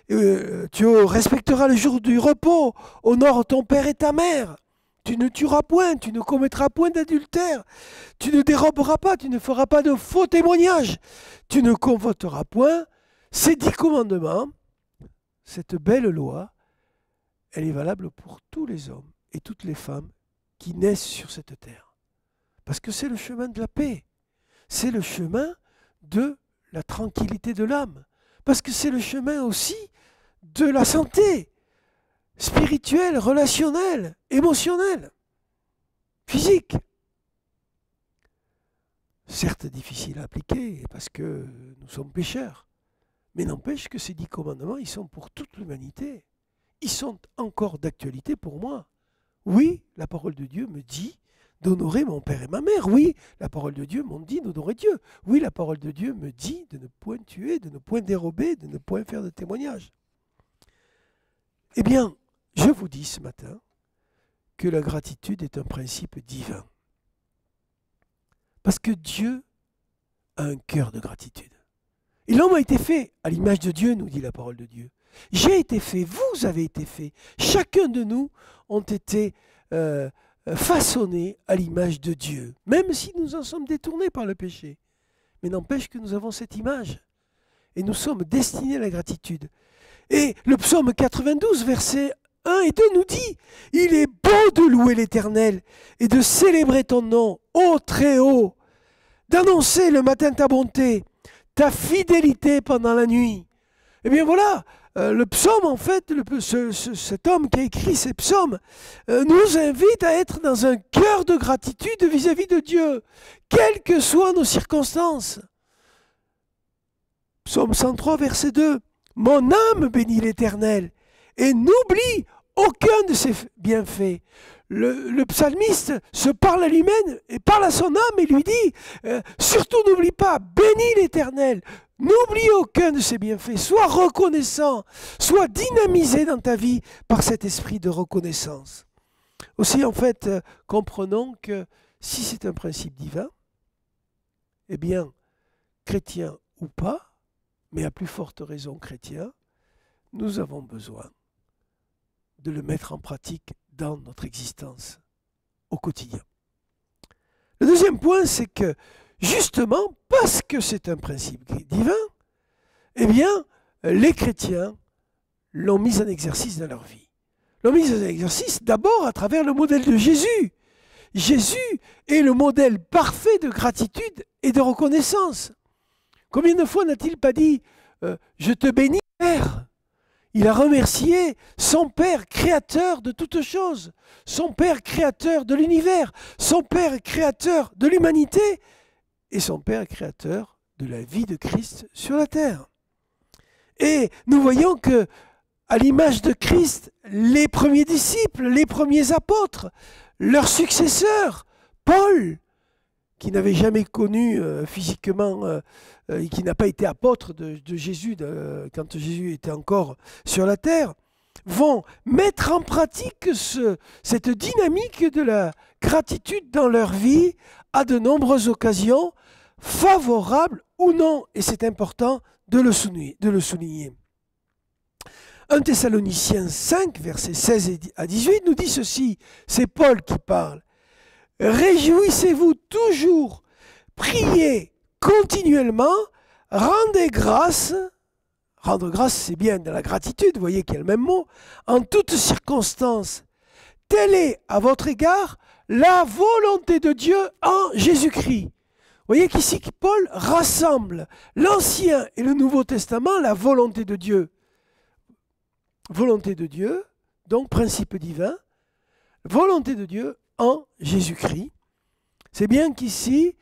Tu respecteras le jour du repos, honore ton père et ta mère. Tu ne tueras point, tu ne commettras point d'adultère, tu ne déroberas pas, tu ne feras pas de faux témoignages, tu ne convoiteras point. Ces 10 commandements, cette belle loi, elle est valable pour tous les hommes et toutes les femmes qui naissent sur cette terre. Parce que c'est le chemin de la paix, c'est le chemin de la tranquillité de l'âme, parce que c'est le chemin aussi de la santé spirituelle, relationnelle, émotionnelle, physique. Certes difficile à appliquer parce que nous sommes pécheurs, mais n'empêche que ces 10 commandements, ils sont pour toute l'humanité. Ils sont encore d'actualité pour moi. Oui, la parole de Dieu me dit d'honorer mon père et ma mère. Oui, la parole de Dieu m'ont dit d'honorer Dieu. Oui, la parole de Dieu me dit de ne point tuer, de ne point dérober, de ne point faire de témoignage. Eh bien, je vous dis ce matin que la gratitude est un principe divin. Parce que Dieu a un cœur de gratitude. Et l'homme a été fait à l'image de Dieu, nous dit la parole de Dieu. J'ai été fait, vous avez été fait. Chacun de nous ont été façonnés à l'image de Dieu, même si nous en sommes détournés par le péché. Mais n'empêche que nous avons cette image. Et nous sommes destinés à la gratitude. Et le psaume 92, versets 1 et 2 nous dit « Il est beau de louer l'Éternel et de célébrer ton nom, ô Très-Haut, d'annoncer le matin ta bonté, ta fidélité pendant la nuit. » Eh bien voilà, le psaume, en fait, cet homme qui a écrit ces psaumes, nous invite à être dans un cœur de gratitude vis-à-vis de Dieu, quelles que soient nos circonstances. Psaume 103, verset 2. « Mon âme bénit l'Éternel et n'oublie aucun de ses bienfaits. » Le psalmiste se parle à lui-même et parle à son âme et lui dit surtout n'oublie pas, bénis l'Éternel, n'oublie aucun de ses bienfaits, sois reconnaissant, sois dynamisé dans ta vie par cet esprit de reconnaissance. Aussi, en fait, comprenons que si c'est un principe divin, eh bien, chrétien ou pas, mais à plus forte raison chrétien, nous avons besoin de le mettre en pratique dans notre existence au quotidien. Le deuxième point, c'est que justement, parce que c'est un principe divin, eh bien, les chrétiens l'ont mis en exercice dans leur vie. L'ont mis en exercice d'abord à travers le modèle de Jésus. Jésus est le modèle parfait de gratitude et de reconnaissance. Combien de fois n'a-t-il pas dit « Je te bénis, Père ». Il a remercié son Père créateur de toutes choses, son Père créateur de l'univers, son Père créateur de l'humanité et son Père créateur de la vie de Christ sur la terre. Et nous voyons que, à l'image de Christ, les premiers disciples, les premiers apôtres, leurs successeurs, Paul, qui n'avait jamais connu physiquement et qui n'a pas été apôtre de Jésus quand Jésus était encore sur la terre, vont mettre en pratique cette dynamique de la gratitude dans leur vie à de nombreuses occasions, favorables ou non, et c'est important de le souligner. 1 Thessaloniciens 5, versets 16 à 18 nous dit ceci, c'est Paul qui parle. « Réjouissez-vous toujours, priez continuellement, rendez grâce. » Rendre grâce, c'est bien dans la gratitude, vous voyez qu'il y a le même mot. « En toutes circonstances, telle est à votre égard la volonté de Dieu en Jésus-Christ. » Vous voyez qu'ici, Paul rassemble l'Ancien et le Nouveau Testament, la volonté de Dieu. Volonté de Dieu, donc principe divin, volonté de Dieu en Jésus-Christ. C'est bien qu'ici,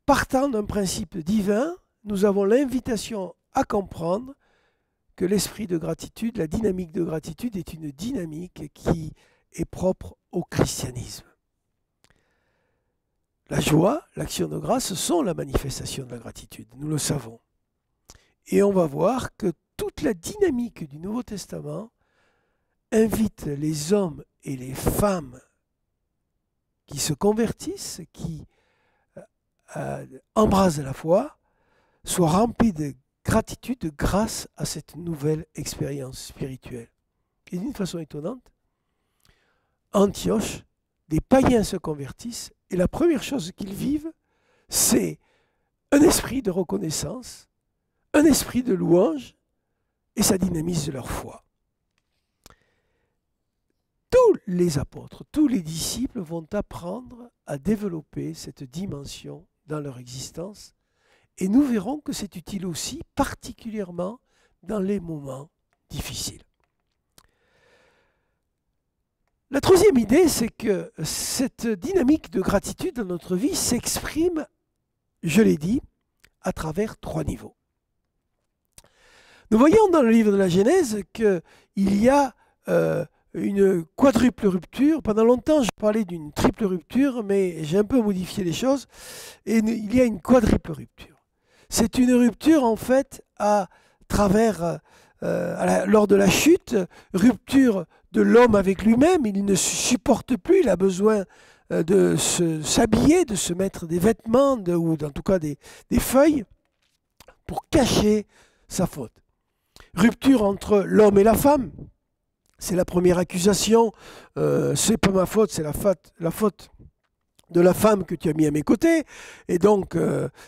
partant d'un principe divin, nous avons l'invitation à comprendre que l'esprit de gratitude, la dynamique de gratitude est une dynamique qui est propre au christianisme. La joie, l'action de grâce sont la manifestation de la gratitude, nous le savons. Et on va voir que toute la dynamique du Nouveau Testament invite les hommes et les femmes qui se convertissent, qui embrasent la foi, soient remplis de gratitude grâce à cette nouvelle expérience spirituelle. Et d'une façon étonnante, à Antioche, des païens se convertissent et la première chose qu'ils vivent, c'est un esprit de reconnaissance, un esprit de louange, et ça dynamise leur foi. Tous les apôtres, tous les disciples vont apprendre à développer cette dimension dans leur existence, et nous verrons que c'est utile aussi, particulièrement dans les moments difficiles. La troisième idée, c'est que cette dynamique de gratitude dans notre vie s'exprime, je l'ai dit, à travers 3 niveaux. Nous voyons dans le livre de la Genèse qu'il y a une quadruple rupture. Pendant longtemps, je parlais d'une triple rupture, mais j'ai un peu modifié les choses. Et il y a une quadruple rupture. C'est une rupture, en fait, à travers, lors de la chute, rupture de l'homme avec lui-même. Il ne se supporte plus, il a besoin de s'habiller, de se mettre des vêtements, ou en tout cas des feuilles, pour cacher sa faute. Rupture entre l'homme et la femme. C'est la première accusation. C'est pas ma faute, c'est la faute de la femme que tu as mis à mes côtés. Et donc,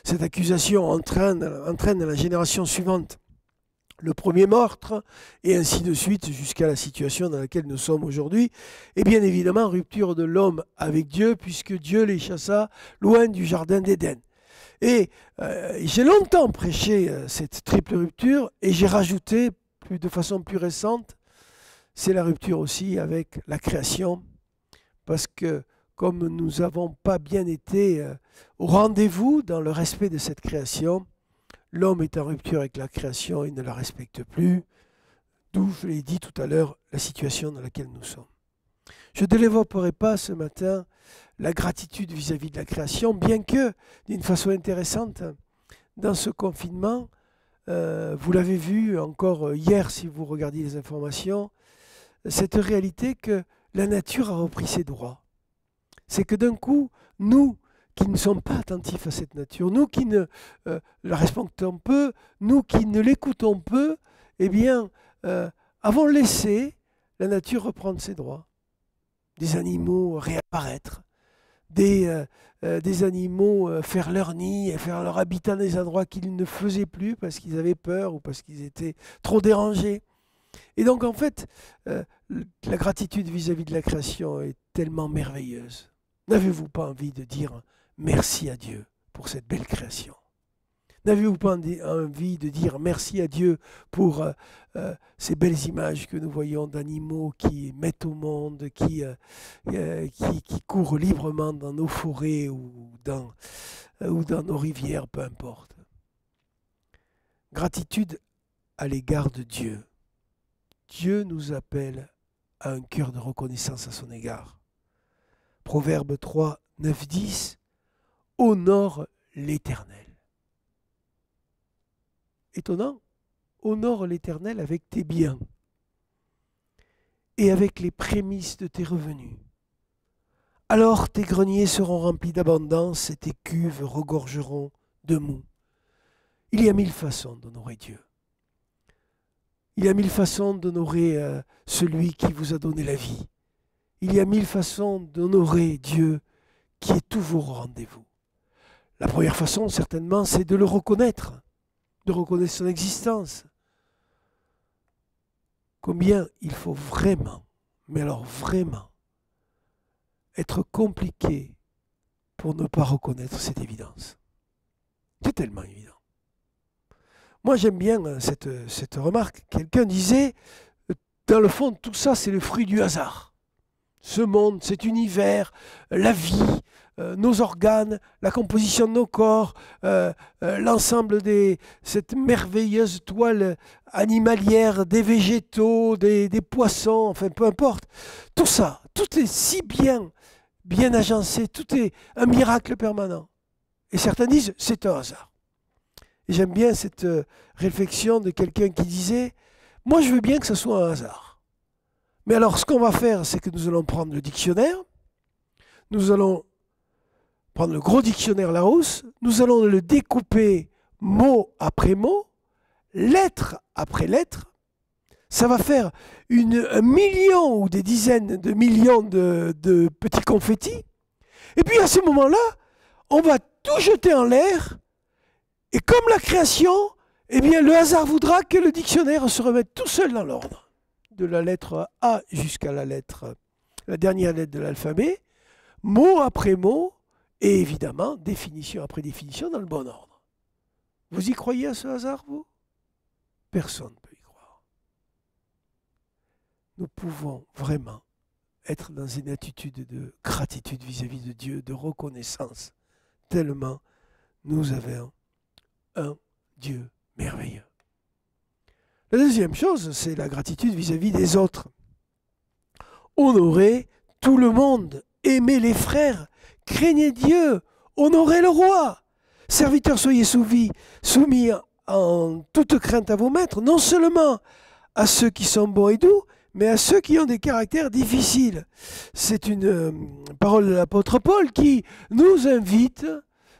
cette accusation entraîne la génération suivante le premier meurtre, et ainsi de suite, jusqu'à la situation dans laquelle nous sommes aujourd'hui. Et bien évidemment, rupture de l'homme avec Dieu, puisque Dieu les chassa loin du jardin d'Éden. Et j'ai longtemps prêché cette triple rupture, et j'ai rajouté, de façon plus récente, c'est la rupture aussi avec la création, parce que comme nous n'avons pas bien été au rendez-vous dans le respect de cette création, l'homme est en rupture avec la création, il ne la respecte plus, d'où, je l'ai dit tout à l'heure, la situation dans laquelle nous sommes. Je ne développerai pas ce matin la gratitude vis-à-vis de la création, bien que, d'une façon intéressante, dans ce confinement, vous l'avez vu encore hier si vous regardiez les informations, cette réalité que la nature a repris ses droits. C'est que d'un coup, nous qui ne sommes pas attentifs à cette nature, nous qui ne la respectons peu, nous qui ne l'écoutons peu, eh bien, avons laissé la nature reprendre ses droits. Des animaux réapparaître, des animaux faire leur nid et faire leur habitat dans des endroits qu'ils ne faisaient plus parce qu'ils avaient peur ou parce qu'ils étaient trop dérangés. Et donc, en fait, la gratitude vis-à-vis de la création est tellement merveilleuse. N'avez-vous pas envie de dire merci à Dieu pour cette belle création? N'avez-vous pas envie de dire merci à Dieu pour ces belles images que nous voyons d'animaux qui mettent au monde, qui courent librement dans nos forêts ou dans nos rivières, peu importe. Gratitude à l'égard de Dieu. Dieu nous appelle à un cœur de reconnaissance à son égard. Proverbe 3, 9, 10, honore l'Éternel. Étonnant, honore l'Éternel avec tes biens et avec les prémices de tes revenus. Alors tes greniers seront remplis d'abondance et tes cuves regorgeront de mou. Il y a 1000 façons d'honorer Dieu. Il y a 1000 façons d'honorer celui qui vous a donné la vie. Il y a 1000 façons d'honorer Dieu qui est toujours au rendez-vous. La première façon, certainement, c'est de le reconnaître, de reconnaître son existence. Combien il faut vraiment, mais alors vraiment, être compliqué pour ne pas reconnaître cette évidence. C'est tellement évident. Moi, j'aime bien cette remarque. Quelqu'un disait, dans le fond, tout ça, c'est le fruit du hasard. Ce monde, cet univers, la vie, nos organes, la composition de nos corps, l'ensemble de cette merveilleuse toile animalière, des végétaux, des poissons, enfin peu importe. Tout ça, tout est si bien agencé, tout est un miracle permanent. Et certains disent, c'est un hasard. Et j'aime bien cette réflexion de quelqu'un qui disait, moi je veux bien que ce soit un hasard. Mais alors, ce qu'on va faire, c'est que nous allons prendre le dictionnaire, nous allons prendre le gros dictionnaire Larousse, nous allons le découper mot après mot, lettre après lettre. Ça va faire un million ou des dizaines de millions de petits confettis. Et puis à ce moment-là, on va tout jeter en l'air. Et comme la création, eh bien, le hasard voudra que le dictionnaire se remette tout seul dans l'ordre. De la lettre A jusqu'à la dernière lettre de l'alphabet, mot après mot, et évidemment, définition après définition dans le bon ordre. Vous y croyez à ce hasard, vous? Personne ne peut y croire. Nous pouvons vraiment être dans une attitude de gratitude vis-à-vis de Dieu, de reconnaissance, tellement nous avons un Dieu merveilleux. La deuxième chose, c'est la gratitude vis-à-vis des autres. honorez tout le monde, aimez les frères, craignez Dieu, honorez le roi. Serviteurs, soyez soumis en toute crainte à vos maîtres, non seulement à ceux qui sont bons et doux, mais à ceux qui ont des caractères difficiles. C'est une parole de l'apôtre Paul qui nous invite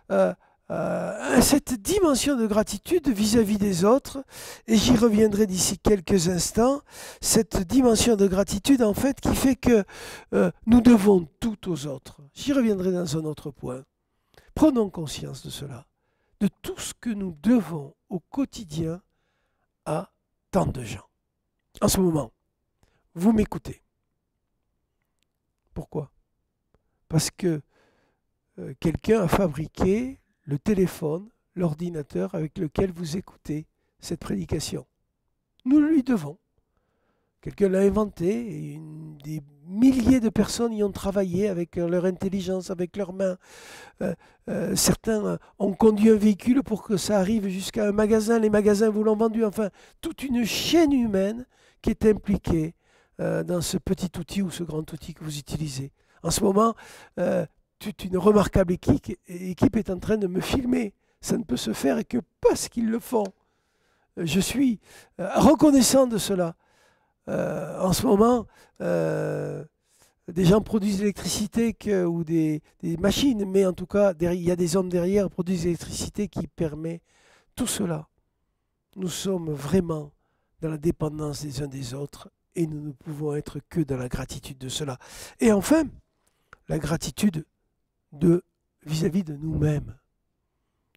à cette dimension de gratitude vis-à-vis des autres, et j'y reviendrai d'ici quelques instants, cette dimension de gratitude en fait qui fait que nous devons tout aux autres. J'y reviendrai dans un autre point. Prenons conscience de cela, de tout ce que nous devons au quotidien à tant de gens. En ce moment, vous m'écoutez. Pourquoi? Parce que quelqu'un a fabriqué le téléphone, l'ordinateur avec lequel vous écoutez cette prédication. Nous le lui devons. Quelqu'un l'a inventé, et des milliers de personnes y ont travaillé avec leur intelligence, avec leurs mains. Certains ont conduit un véhicule pour que ça arrive jusqu'à un magasin, les magasins vous l'ont vendu. Enfin, toute une chaîne humaine qui est impliquée dans ce petit outil ou ce grand outil que vous utilisez. En ce moment, toute une remarquable équipe est en train de me filmer. Ça ne peut se faire que parce qu'ils le font. Je suis reconnaissant de cela. En ce moment, des gens produisent l'électricité ou des machines, mais en tout cas, il y a des hommes derrière qui produisent l'électricité qui permet tout cela. Nous sommes vraiment dans la dépendance des uns des autres et nous ne pouvons être que dans la gratitude de cela. Et enfin, la gratitude vis-à-vis de nous-mêmes.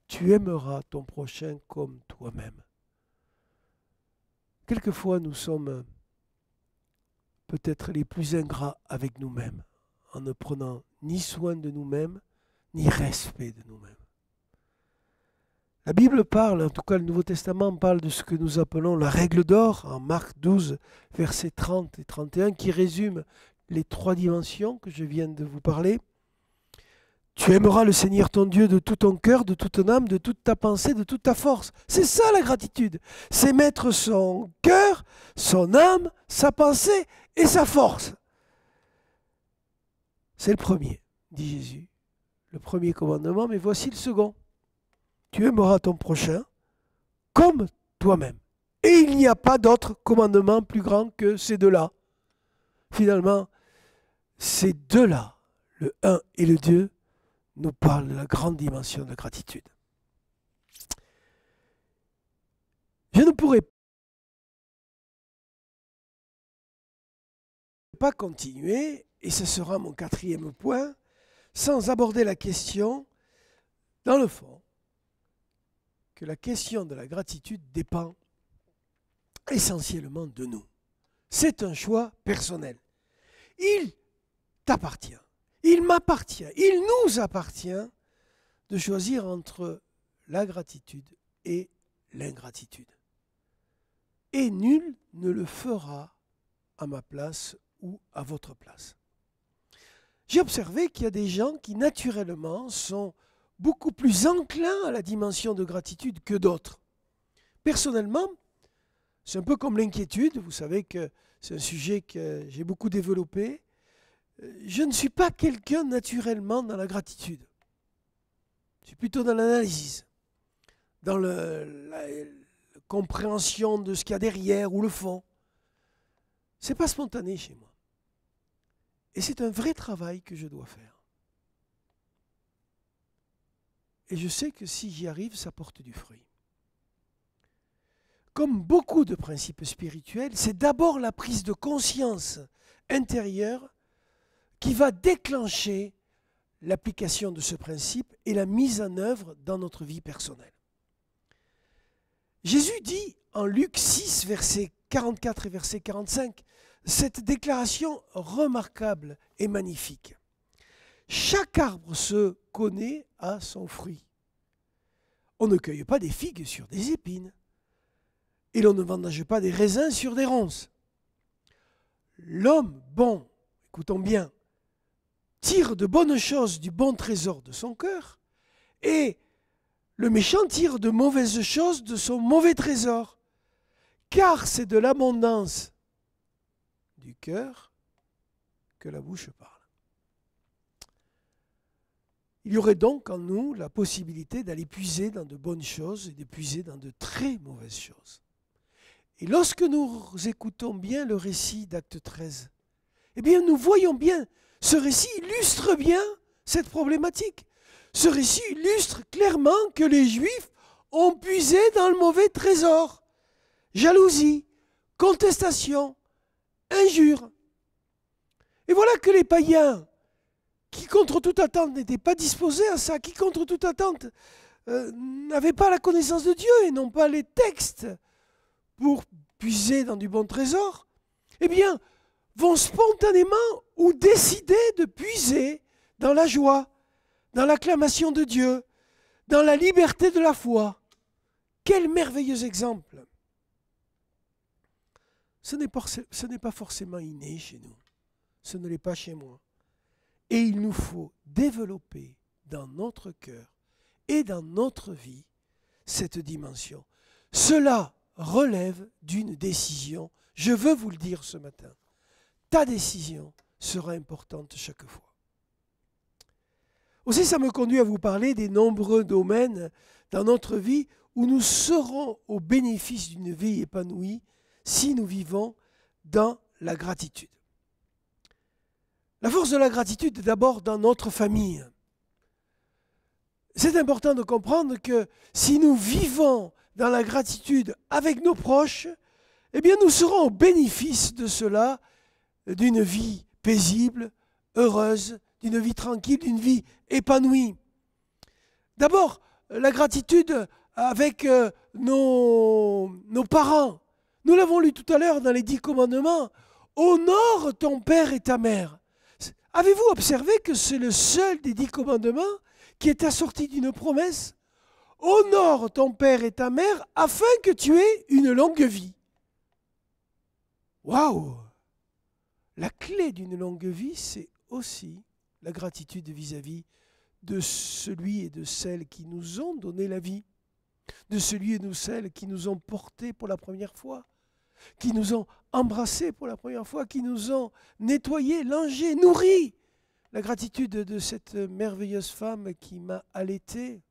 Tu aimeras ton prochain comme toi-même. Quelquefois, nous sommes peut-être les plus ingrats avec nous-mêmes, en ne prenant ni soin de nous-mêmes, ni respect de nous-mêmes. La Bible parle, en tout cas le Nouveau Testament parle de ce que nous appelons la règle d'or, en Marc 12, versets 30 et 31, qui résume les 3 dimensions que je viens de vous parler. Tu aimeras le Seigneur ton Dieu de tout ton cœur, de toute ton âme, de toute ta pensée, de toute ta force. C'est ça la gratitude. C'est mettre son cœur, son âme, sa pensée et sa force. C'est le premier, dit Jésus. Le premier commandement, mais voici le second. Tu aimeras ton prochain comme toi-même. Et il n'y a pas d'autre commandement plus grand que ces deux-là. Finalement, ces deux-là, le 1 et le 2, nous parle de la grande dimension de la gratitude. Je ne pourrais pas continuer, et ce sera mon 4e point, sans aborder la question, dans le fond, que la question de la gratitude dépend essentiellement de nous. C'est un choix personnel. Il t'appartient. Il m'appartient, il nous appartient de choisir entre la gratitude et l'ingratitude. Et nul ne le fera à ma place ou à votre place. J'ai observé qu'il y a des gens qui naturellement sont beaucoup plus enclins à la dimension de gratitude que d'autres. Personnellement, c'est un peu comme l'inquiétude. Vous savez que c'est un sujet que j'ai beaucoup développé. Je ne suis pas quelqu'un naturellement dans la gratitude. Je suis plutôt dans l'analyse, dans la compréhension de ce qu'il y a derrière ou le fond. Ce n'est pas spontané chez moi. Et c'est un vrai travail que je dois faire. Et je sais que si j'y arrive, ça porte du fruit. Comme beaucoup de principes spirituels, c'est d'abord la prise de conscience intérieure qui va déclencher l'application de ce principe et la mise en œuvre dans notre vie personnelle. Jésus dit en Luc 6, versets 44 et verset 45, cette déclaration remarquable et magnifique. Chaque arbre se connaît à son fruit. On ne cueille pas des figues sur des épines, et l'on ne vendange pas des raisins sur des ronces. L'homme bon, écoutons bien, tire de bonnes choses du bon trésor de son cœur, et le méchant tire de mauvaises choses de son mauvais trésor, car c'est de l'abondance du cœur que la bouche parle. Il y aurait donc en nous la possibilité d'aller puiser dans de bonnes choses et de puiser dans de très mauvaises choses. Et lorsque nous écoutons bien le récit d'Acte 13, eh bien nous voyons bien, ce récit illustre bien cette problématique. Ce récit illustre clairement que les Juifs ont puisé dans le mauvais trésor. Jalousie, contestation, injure. Et voilà que les païens, qui contre toute attente n'étaient pas disposés à ça, qui contre toute attente n'avaient pas la connaissance de Dieu et n'ont pas les textes pour puiser dans du bon trésor, eh bien, vont spontanément ou décider de puiser dans la joie, dans l'acclamation de Dieu, dans la liberté de la foi. Quel merveilleux exemple! Ce n'est pas forcément inné chez nous. Ce ne l'est pas chez moi. Et il nous faut développer dans notre cœur et dans notre vie cette dimension. Cela relève d'une décision. Je veux vous le dire ce matin. Ta décision sera importante chaque fois. Aussi, ça me conduit à vous parler des nombreux domaines dans notre vie où nous serons au bénéfice d'une vie épanouie si nous vivons dans la gratitude. La force de la gratitude est d'abord dans notre famille. C'est important de comprendre que si nous vivons dans la gratitude avec nos proches, eh bien nous serons au bénéfice de cela, d'une vie paisible, heureuse, d'une vie tranquille, d'une vie épanouie. D'abord, la gratitude avec nos parents. Nous l'avons lu tout à l'heure dans les 10 commandements. Honore ton père et ta mère. Avez-vous observé que c'est le seul des 10 commandements qui est assorti d'une promesse? Honore ton père et ta mère afin que tu aies une longue vie. Waouh! La clé d'une longue vie, c'est aussi la gratitude vis-à-vis de celui et de celle qui nous ont donné la vie, de celui et de celle qui nous ont portés pour la première fois, qui nous ont embrassés pour la première fois, qui nous ont nettoyés, langés, nourris. La gratitude de cette merveilleuse femme qui m'a allaité,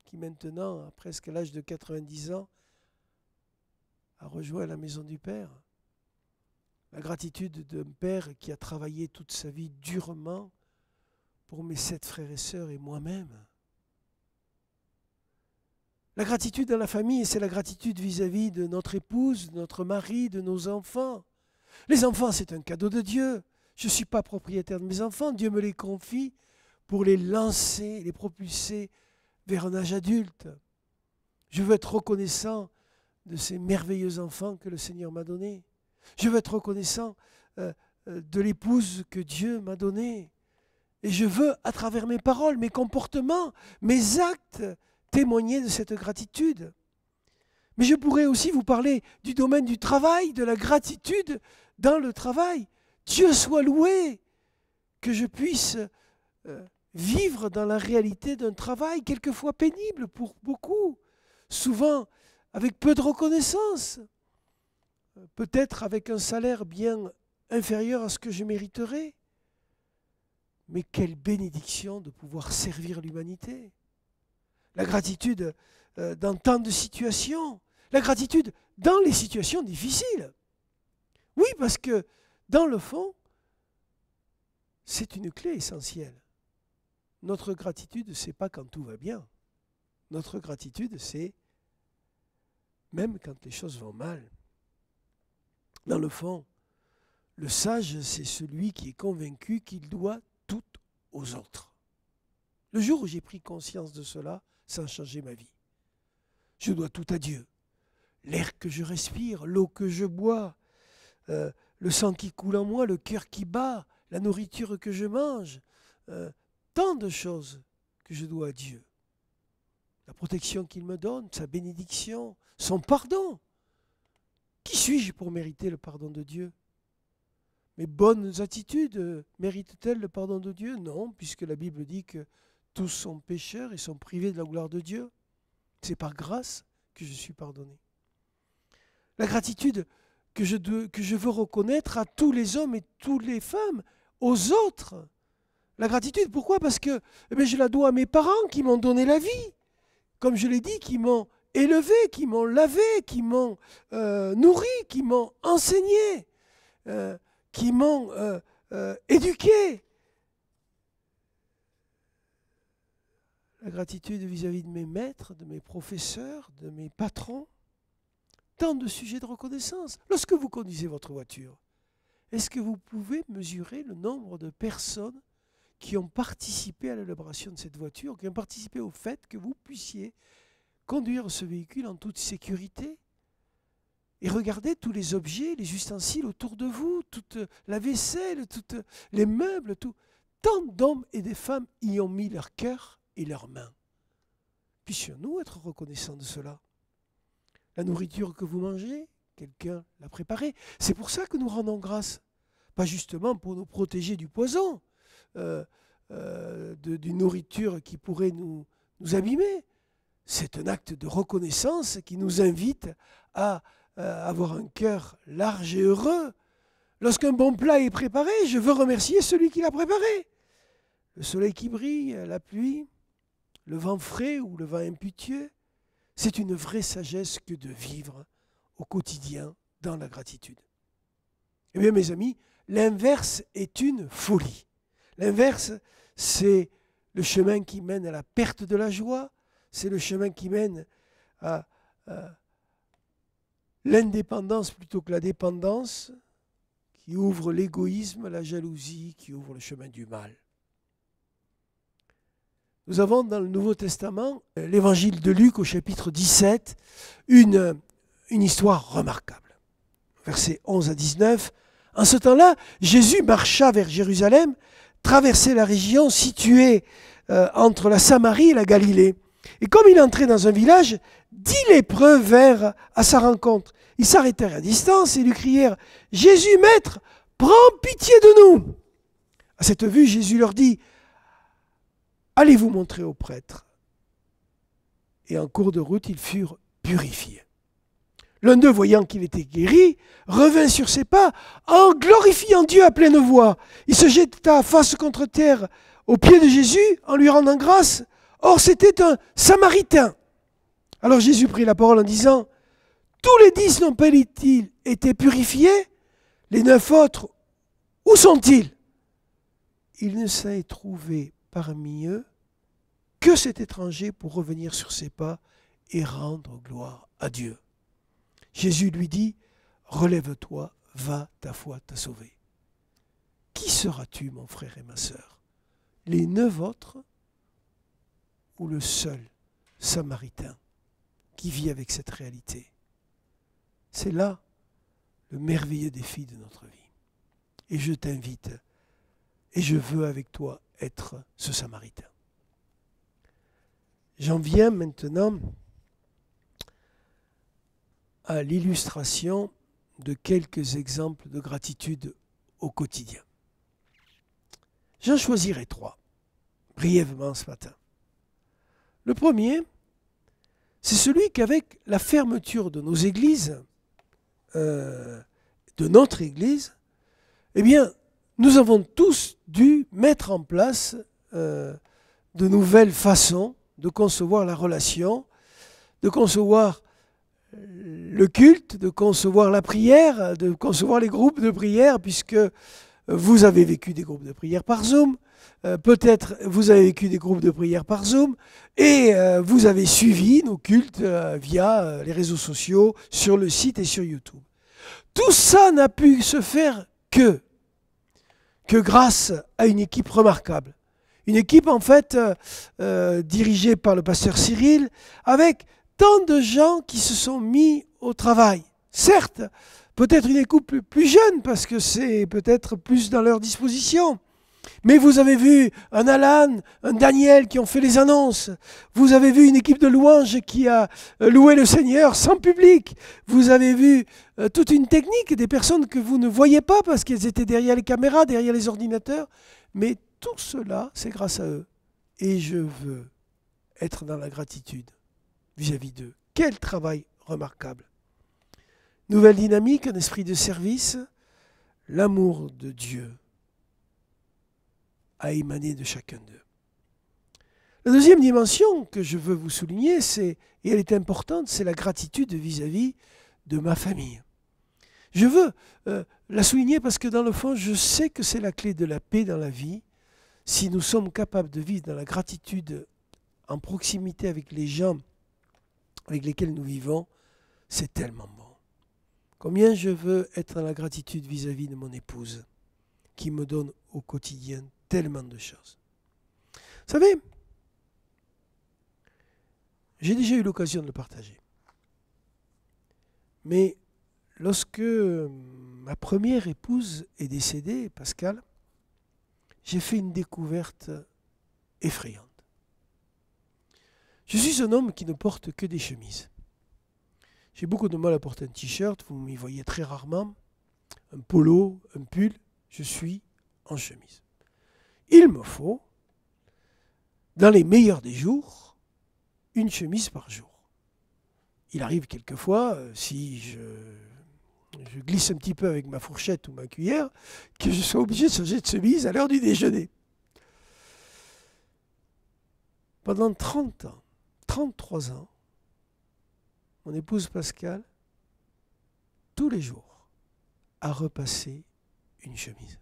qui maintenant, à presque l'âge de 90 ans, a rejoint la maison du Père. La gratitude d'un père qui a travaillé toute sa vie durement pour mes 7 frères et sœurs et moi-même. La gratitude dans la famille, c'est la gratitude vis-à-vis de notre épouse, de notre mari, de nos enfants. Les enfants, c'est un cadeau de Dieu. Je ne suis pas propriétaire de mes enfants. Dieu me les confie pour les lancer, les propulser vers un âge adulte. Je veux être reconnaissant de ces merveilleux enfants que le Seigneur m'a donnés. Je veux être reconnaissant de l'épouse que Dieu m'a donnée. Et je veux, à travers mes paroles, mes comportements, mes actes, témoigner de cette gratitude. Mais je pourrais aussi vous parler du domaine du travail, de la gratitude dans le travail. Dieu soit loué que je puisse vivre dans la réalité d'un travail quelquefois pénible pour beaucoup, souvent avec peu de reconnaissance, peut-être avec un salaire bien inférieur à ce que je mériterais. Mais quelle bénédiction de pouvoir servir l'humanité. La gratitude dans tant de situations, la gratitude dans les situations difficiles. Oui, parce que dans le fond, c'est une clé essentielle. Notre gratitude, ce n'est pas quand tout va bien. Notre gratitude, c'est même quand les choses vont mal. Dans le fond, le sage, c'est celui qui est convaincu qu'il doit tout aux autres. Le jour où j'ai pris conscience de cela, ça a changé ma vie. Je dois tout à Dieu. L'air que je respire, l'eau que je bois, le sang qui coule en moi, le cœur qui bat, la nourriture que je mange, tant de choses que je dois à Dieu. La protection qu'il me donne, sa bénédiction, son pardon. Qui suis-je pour mériter le pardon de Dieu? Mes bonnes attitudes méritent-elles le pardon de Dieu? Non, puisque la Bible dit que tous sont pécheurs et sont privés de la gloire de Dieu. C'est par grâce que je suis pardonné. La gratitude que je veux reconnaître à tous les hommes et toutes les femmes, aux autres. La gratitude, pourquoi? Parce que je la dois à mes parents qui m'ont donné la vie. Comme je l'ai dit, qui m'ont élevé, qui m'ont lavé, qui m'ont nourri, qui m'ont enseigné, qui m'ont éduqué. La gratitude vis-à-vis de mes maîtres, de mes professeurs, de mes patrons. Tant de sujets de reconnaissance. Lorsque vous conduisez votre voiture, est-ce que vous pouvez mesurer le nombre de personnes qui ont participé à l'élaboration de cette voiture, qui ont participé au fait que vous puissiez conduire ce véhicule en toute sécurité et regarder tous les objets, les ustensiles autour de vous, toute la vaisselle, tous les meubles, tout. Tant d'hommes et de femmes y ont mis leur cœur et leurs mains. Puissions-nous être reconnaissants de cela? La nourriture que vous mangez, quelqu'un l'a préparée. C'est pour ça que nous rendons grâce. Pas justement pour nous protéger du poison, d'une nourriture qui pourrait nous abîmer. C'est un acte de reconnaissance qui nous invite à avoir un cœur large et heureux. Lorsqu'un bon plat est préparé, je veux remercier celui qui l'a préparé. Le soleil qui brille, la pluie, le vent frais ou le vent impétueux, c'est une vraie sagesse que de vivre au quotidien dans la gratitude. Eh bien, mes amis, l'inverse est une folie. L'inverse, c'est le chemin qui mène à la perte de la joie, c'est le chemin qui mène à l'indépendance plutôt que la dépendance, qui ouvre l'égoïsme, la jalousie, qui ouvre le chemin du mal. Nous avons dans le Nouveau Testament, l'évangile de Luc au chapitre 17, une histoire remarquable. Versets 11 à 19. En ce temps-là, Jésus marcha vers Jérusalem, traversait la région située entre la Samarie et la Galilée. Et comme il entrait dans un village, 10 lépreux vinrent à sa rencontre. Ils s'arrêtèrent à distance et lui crièrent « Jésus, Maître, prends pitié de nous !» À cette vue, Jésus leur dit « Allez vous montrer au prêtre. » Et en cours de route, ils furent purifiés. L'un d'eux, voyant qu'il était guéri, revint sur ses pas en glorifiant Dieu à pleine voix. Il se jeta face contre terre aux pieds de Jésus en lui rendant grâce. Or, c'était un Samaritain. Alors Jésus prit la parole en disant « Tous les 10 n'ont pas été purifiés? Les 9 autres, où sont-ils » Il ne s'est trouvé parmi eux que cet étranger pour revenir sur ses pas et rendre gloire à Dieu. Jésus lui dit « Relève-toi, va, ta foi t'a sauvé. » Qui seras-tu, mon frère et ma sœur? Les 9 autres ou le seul Samaritain qui vit avec cette réalité? C'est là le merveilleux défi de notre vie. Et je t'invite, et je veux avec toi être ce Samaritain. J'en viens maintenant à l'illustration de quelques exemples de gratitude au quotidien. J'en choisirai 3, brièvement ce matin. Le premier, c'est celui qu'avec la fermeture de nos églises, de notre église, eh bien, nous avons tous dû mettre en place de nouvelles façons de concevoir la relation, de concevoir le culte, de concevoir la prière, de concevoir les groupes de prière, puisque vous avez vécu des groupes de prière par Zoom, peut-être vous avez vécu des groupes de prière par Zoom, et vous avez suivi nos cultes via les réseaux sociaux, sur le site et sur YouTube. Tout ça n'a pu se faire que grâce à une équipe remarquable. Une équipe en fait dirigée par le pasteur Cyril, avec tant de gens qui se sont mis au travail. Certes, peut-être une équipe plus jeune, parce que c'est peut-être plus dans leur disposition. Mais vous avez vu un Alan, un Daniel qui ont fait les annonces. Vous avez vu une équipe de louanges qui a loué le Seigneur sans public. Vous avez vu toute une technique, des personnes que vous ne voyez pas parce qu'elles étaient derrière les caméras, derrière les ordinateurs. Mais tout cela, c'est grâce à eux. Et je veux être dans la gratitude vis-à-vis d'eux. Quel travail remarquable. Nouvelle dynamique, un esprit de service, l'amour de Dieu à émaner de chacun d'eux. La deuxième dimension que je veux vous souligner, et elle est importante, c'est la gratitude vis-à-vis de ma famille. Je veux la souligner parce que dans le fond, je sais que c'est la clé de la paix dans la vie. Si nous sommes capables de vivre dans la gratitude en proximité avec les gens avec lesquels nous vivons, c'est tellement bon. Combien je veux être dans la gratitude vis-à-vis de mon épouse, qui me donne au quotidien tellement de choses. Vous savez, j'ai déjà eu l'occasion de le partager. Mais lorsque ma première épouse est décédée, Pascal, j'ai fait une découverte effrayante. Je suis un homme qui ne porte que des chemises. J'ai beaucoup de mal à porter un t-shirt, vous m'y voyez très rarement, un polo, un pull, je suis en chemise. Il me faut, dans les meilleurs des jours, une chemise par jour. Il arrive quelquefois, si je glisse un petit peu avec ma fourchette ou ma cuillère, que je sois obligé de changer de chemise à l'heure du déjeuner. Pendant 30 ans, 33 ans, mon épouse Pascal, tous les jours, a repassé une chemise.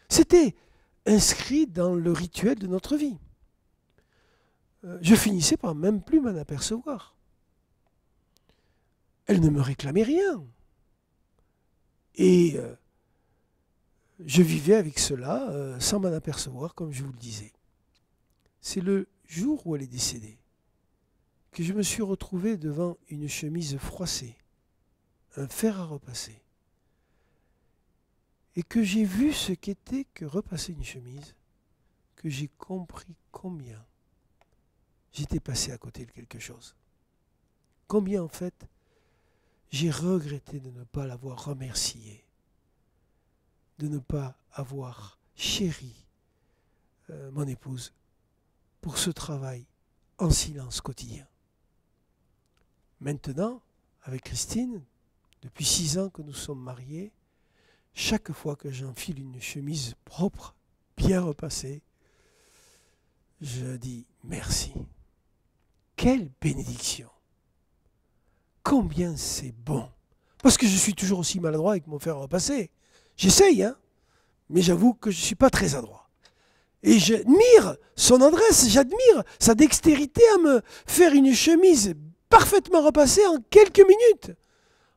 C'était inscrit dans le rituel de notre vie. Je finissais par même plus m'en apercevoir. Elle ne me réclamait rien. Et je vivais avec cela sans m'en apercevoir, comme je vous le disais. C'est le jour où elle est décédée que je me suis retrouvé devant une chemise froissée, un fer à repasser, et que j'ai vu ce qu'était que repasser une chemise, que j'ai compris combien j'étais passé à côté de quelque chose. Combien en fait j'ai regretté de ne pas l'avoir remercié, de ne pas avoir chéri mon épouse pour ce travail en silence quotidien. Maintenant, avec Christine, depuis 6 ans que nous sommes mariés, chaque fois que j'enfile une chemise propre, bien repassée, je dis merci. Quelle bénédiction! Combien c'est bon! Parce que je suis toujours aussi maladroit avec mon fer à repasser. J'essaye, hein, mais j'avoue que je ne suis pas très adroit. Et j'admire son adresse, j'admire sa dextérité à me faire une chemise parfaitement repassée en quelques minutes.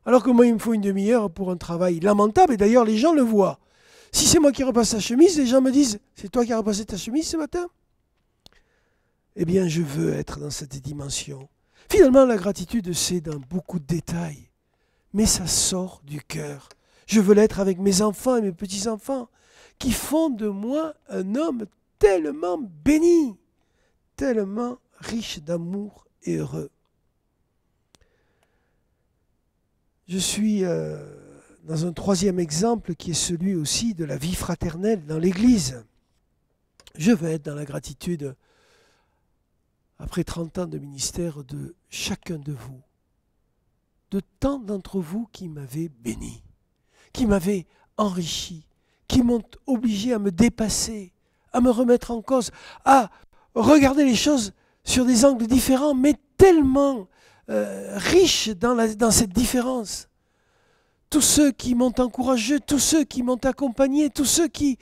Alors que moi, il me faut une demi-heure pour un travail lamentable, et d'ailleurs, les gens le voient. Si c'est moi qui repasse ta chemise, les gens me disent « C'est toi qui as repassé ta chemise ce matin ?» Eh bien, je veux être dans cette dimension. Finalement, la gratitude, c'est dans beaucoup de détails, mais ça sort du cœur. Je veux l'être avec mes enfants et mes petits-enfants, qui font de moi un homme tellement béni, tellement riche d'amour et heureux. Je suis dans un troisième exemple qui est celui aussi de la vie fraternelle dans l'Église. Je veux être dans la gratitude, après 30 ans de ministère, de chacun de vous, de tant d'entre vous qui m'avaient béni, qui m'avaient enrichi, qui m'ont obligé à me dépasser, à me remettre en cause, à regarder les choses sur des angles différents, mais tellement riches dans cette différence. Tous ceux qui m'ont encouragé, tous ceux qui m'ont accompagné, tous ceux qui,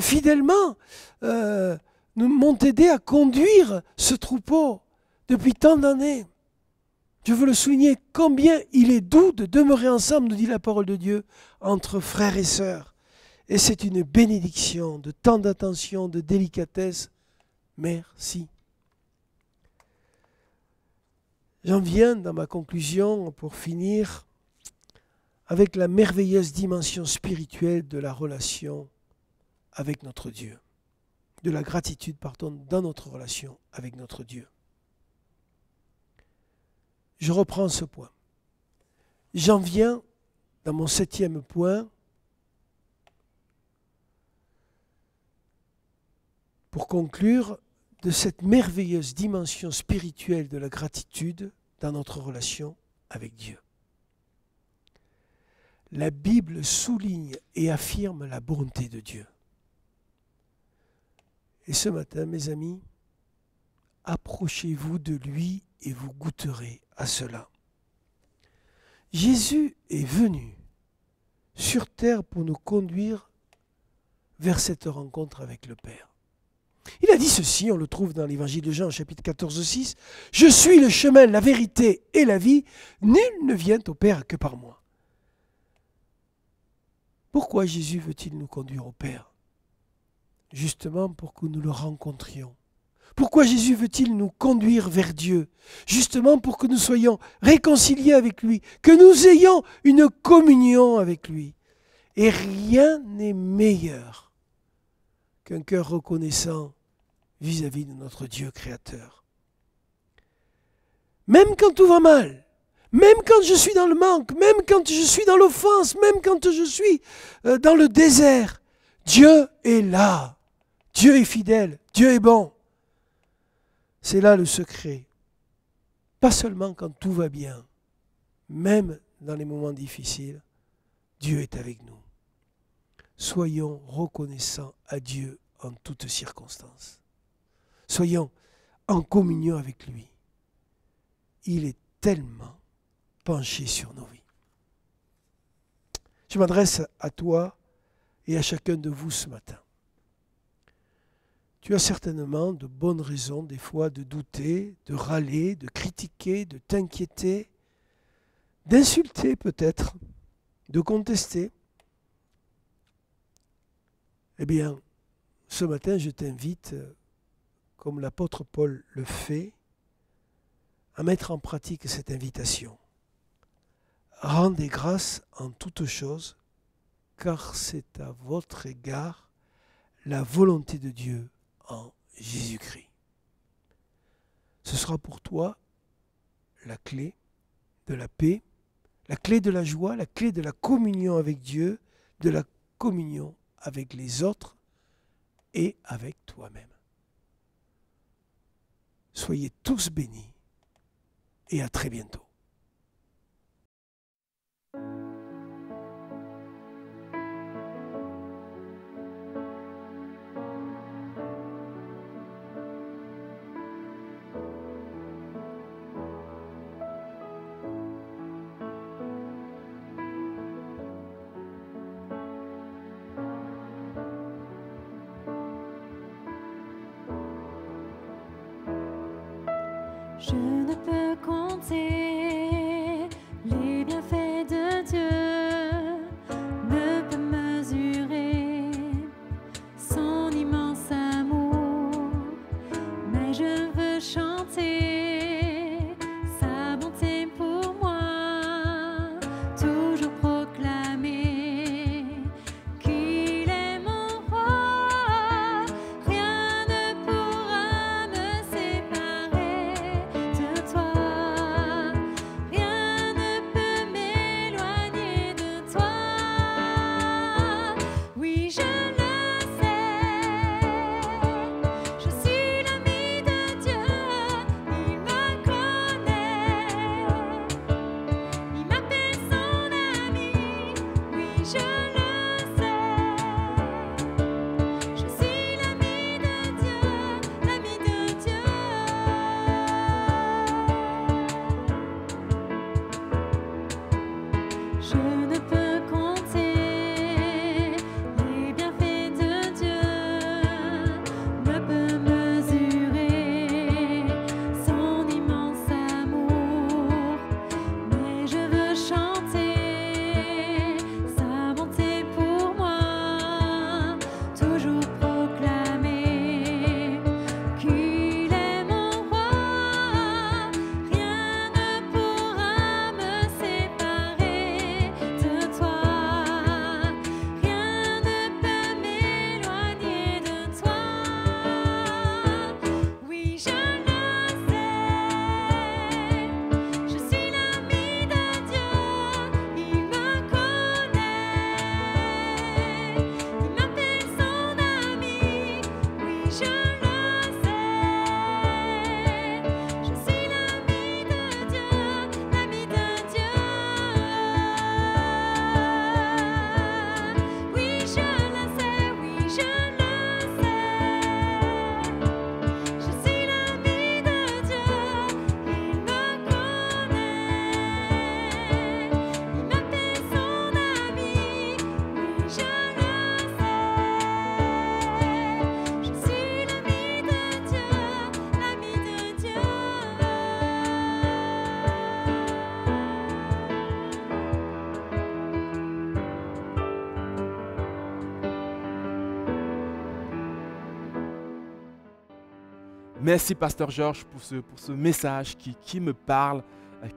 fidèlement, m'ont aidé à conduire ce troupeau depuis tant d'années. Je veux le souligner, combien il est doux de demeurer ensemble, nous dit la parole de Dieu, entre frères et sœurs. Et c'est une bénédiction de tant d'attention, de délicatesse. Merci. J'en viens dans ma conclusion, pour finir, avec la merveilleuse dimension spirituelle de la relation avec notre Dieu. De la gratitude, pardon, dans notre relation avec notre Dieu. Je reprends ce point. J'en viens dans mon 7e point pour conclure de cette merveilleuse dimension spirituelle de la gratitude dans notre relation avec Dieu. La Bible souligne et affirme la bonté de Dieu. Et ce matin, mes amis, approchez-vous de lui et vous goûterez à cela. Jésus est venu sur terre pour nous conduire vers cette rencontre avec le Père. Il a dit ceci, on le trouve dans l'évangile de Jean, chapitre 14, 6. « Je suis le chemin, la vérité et la vie. Nul ne vient au Père que par moi. » Pourquoi Jésus veut-il nous conduire au Père? Justement pour que nous le rencontrions. Pourquoi Jésus veut-il nous conduire vers Dieu? Justement pour que nous soyons réconciliés avec lui, que nous ayons une communion avec lui. Et rien n'est meilleur qu'un cœur reconnaissant vis-à-vis de notre Dieu créateur. Même quand tout va mal, même quand je suis dans le manque, même quand je suis dans l'offense, même quand je suis dans le désert, Dieu est là. Dieu est fidèle, Dieu est bon. C'est là le secret. Pas seulement quand tout va bien, même dans les moments difficiles, Dieu est avec nous. Soyons reconnaissants à Dieu en toutes circonstances. Soyons en communion avec lui. Il est tellement penché sur nos vies. Je m'adresse à toi et à chacun de vous ce matin. Tu as certainement de bonnes raisons, des fois, de douter, de râler, de critiquer, de t'inquiéter, d'insulter peut-être, de contester. Eh bien, ce matin, je t'invite, comme l'apôtre Paul le fait, à mettre en pratique cette invitation. Rendez grâce en toutes choses, car c'est à votre égard la volonté de Dieu en Jésus-Christ. Ce sera pour toi la clé de la paix, la clé de la joie, la clé de la communion avec Dieu, de la communion avec les autres et avec toi-même. Soyez tous bénis et à très bientôt. Je ne peux compter les bienfaits de Dieu, ne peux mesurer son immense amour, mais je veux chanter sa bonté pour moi, toujours proclamer qu'il est mon roi, rien ne pourra me séparer de toi, rien ne peut m'éloigner de toi. Oui, je le sais, je suis l'ami de Dieu, il Merci, Pasteur Georges, pour ce message qui me parle,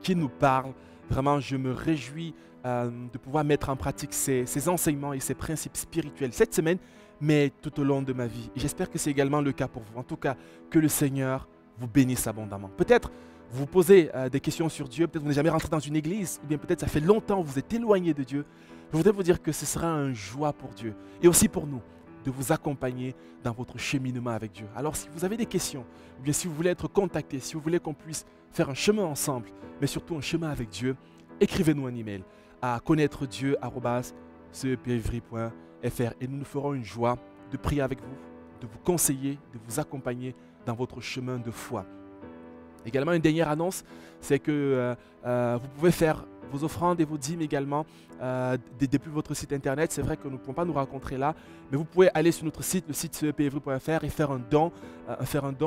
qui nous parle. Vraiment, je me réjouis de pouvoir mettre en pratique ces enseignements et ces principes spirituels cette semaine, mais tout au long de ma vie. Et j'espère que c'est également le cas pour vous. En tout cas, que le Seigneur vous bénisse abondamment. Peut-être vous vous posez des questions sur Dieu, peut-être vous n'êtes jamais rentré dans une église, ou bien peut-être ça fait longtemps que vous êtes éloigné de Dieu. Je voudrais vous dire que ce sera une joie pour Dieu et aussi pour nous de vous accompagner dans votre cheminement avec Dieu. Alors si vous avez des questions, ou bien si vous voulez être contacté, si vous voulez qu'on puisse faire un chemin ensemble, mais surtout un chemin avec Dieu, écrivez-nous un email à connaître-dieu@cepevry.fr et nous nous ferons une joie de prier avec vous, de vous conseiller, de vous accompagner dans votre chemin de foi. Également, une dernière annonce, c'est que vous pouvez faire vos offrandes et vos dîmes également depuis votre site internet. C'est vrai que nous ne pouvons pas nous rencontrer là, mais vous pouvez aller sur notre site, le site cepevry.fr et faire un don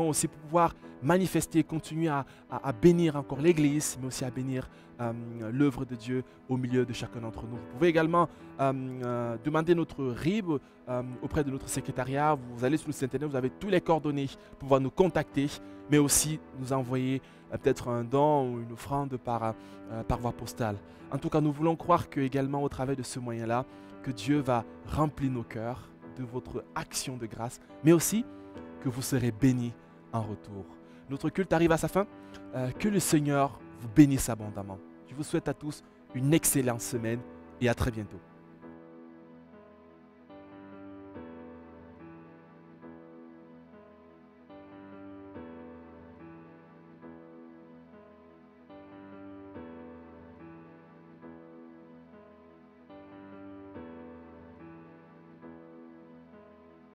aussi pour pouvoir manifester, continuer à bénir encore l'Église, mais aussi à bénir l'œuvre de Dieu au milieu de chacun d'entre nous. Vous pouvez également demander notre RIB auprès de notre secrétariat. Vous allez sur le site internet, vous avez tous les coordonnées pour pouvoir nous contacter, mais aussi nous envoyer peut-être un don ou une offrande par voie postale. En tout cas, nous voulons croire que également au travers de ce moyen-là, que Dieu va remplir nos cœurs de votre action de grâce, mais aussi que vous serez bénis en retour. Notre culte arrive à sa fin. Que le Seigneur vous bénisse abondamment. Je vous souhaite à tous une excellente semaine et à très bientôt.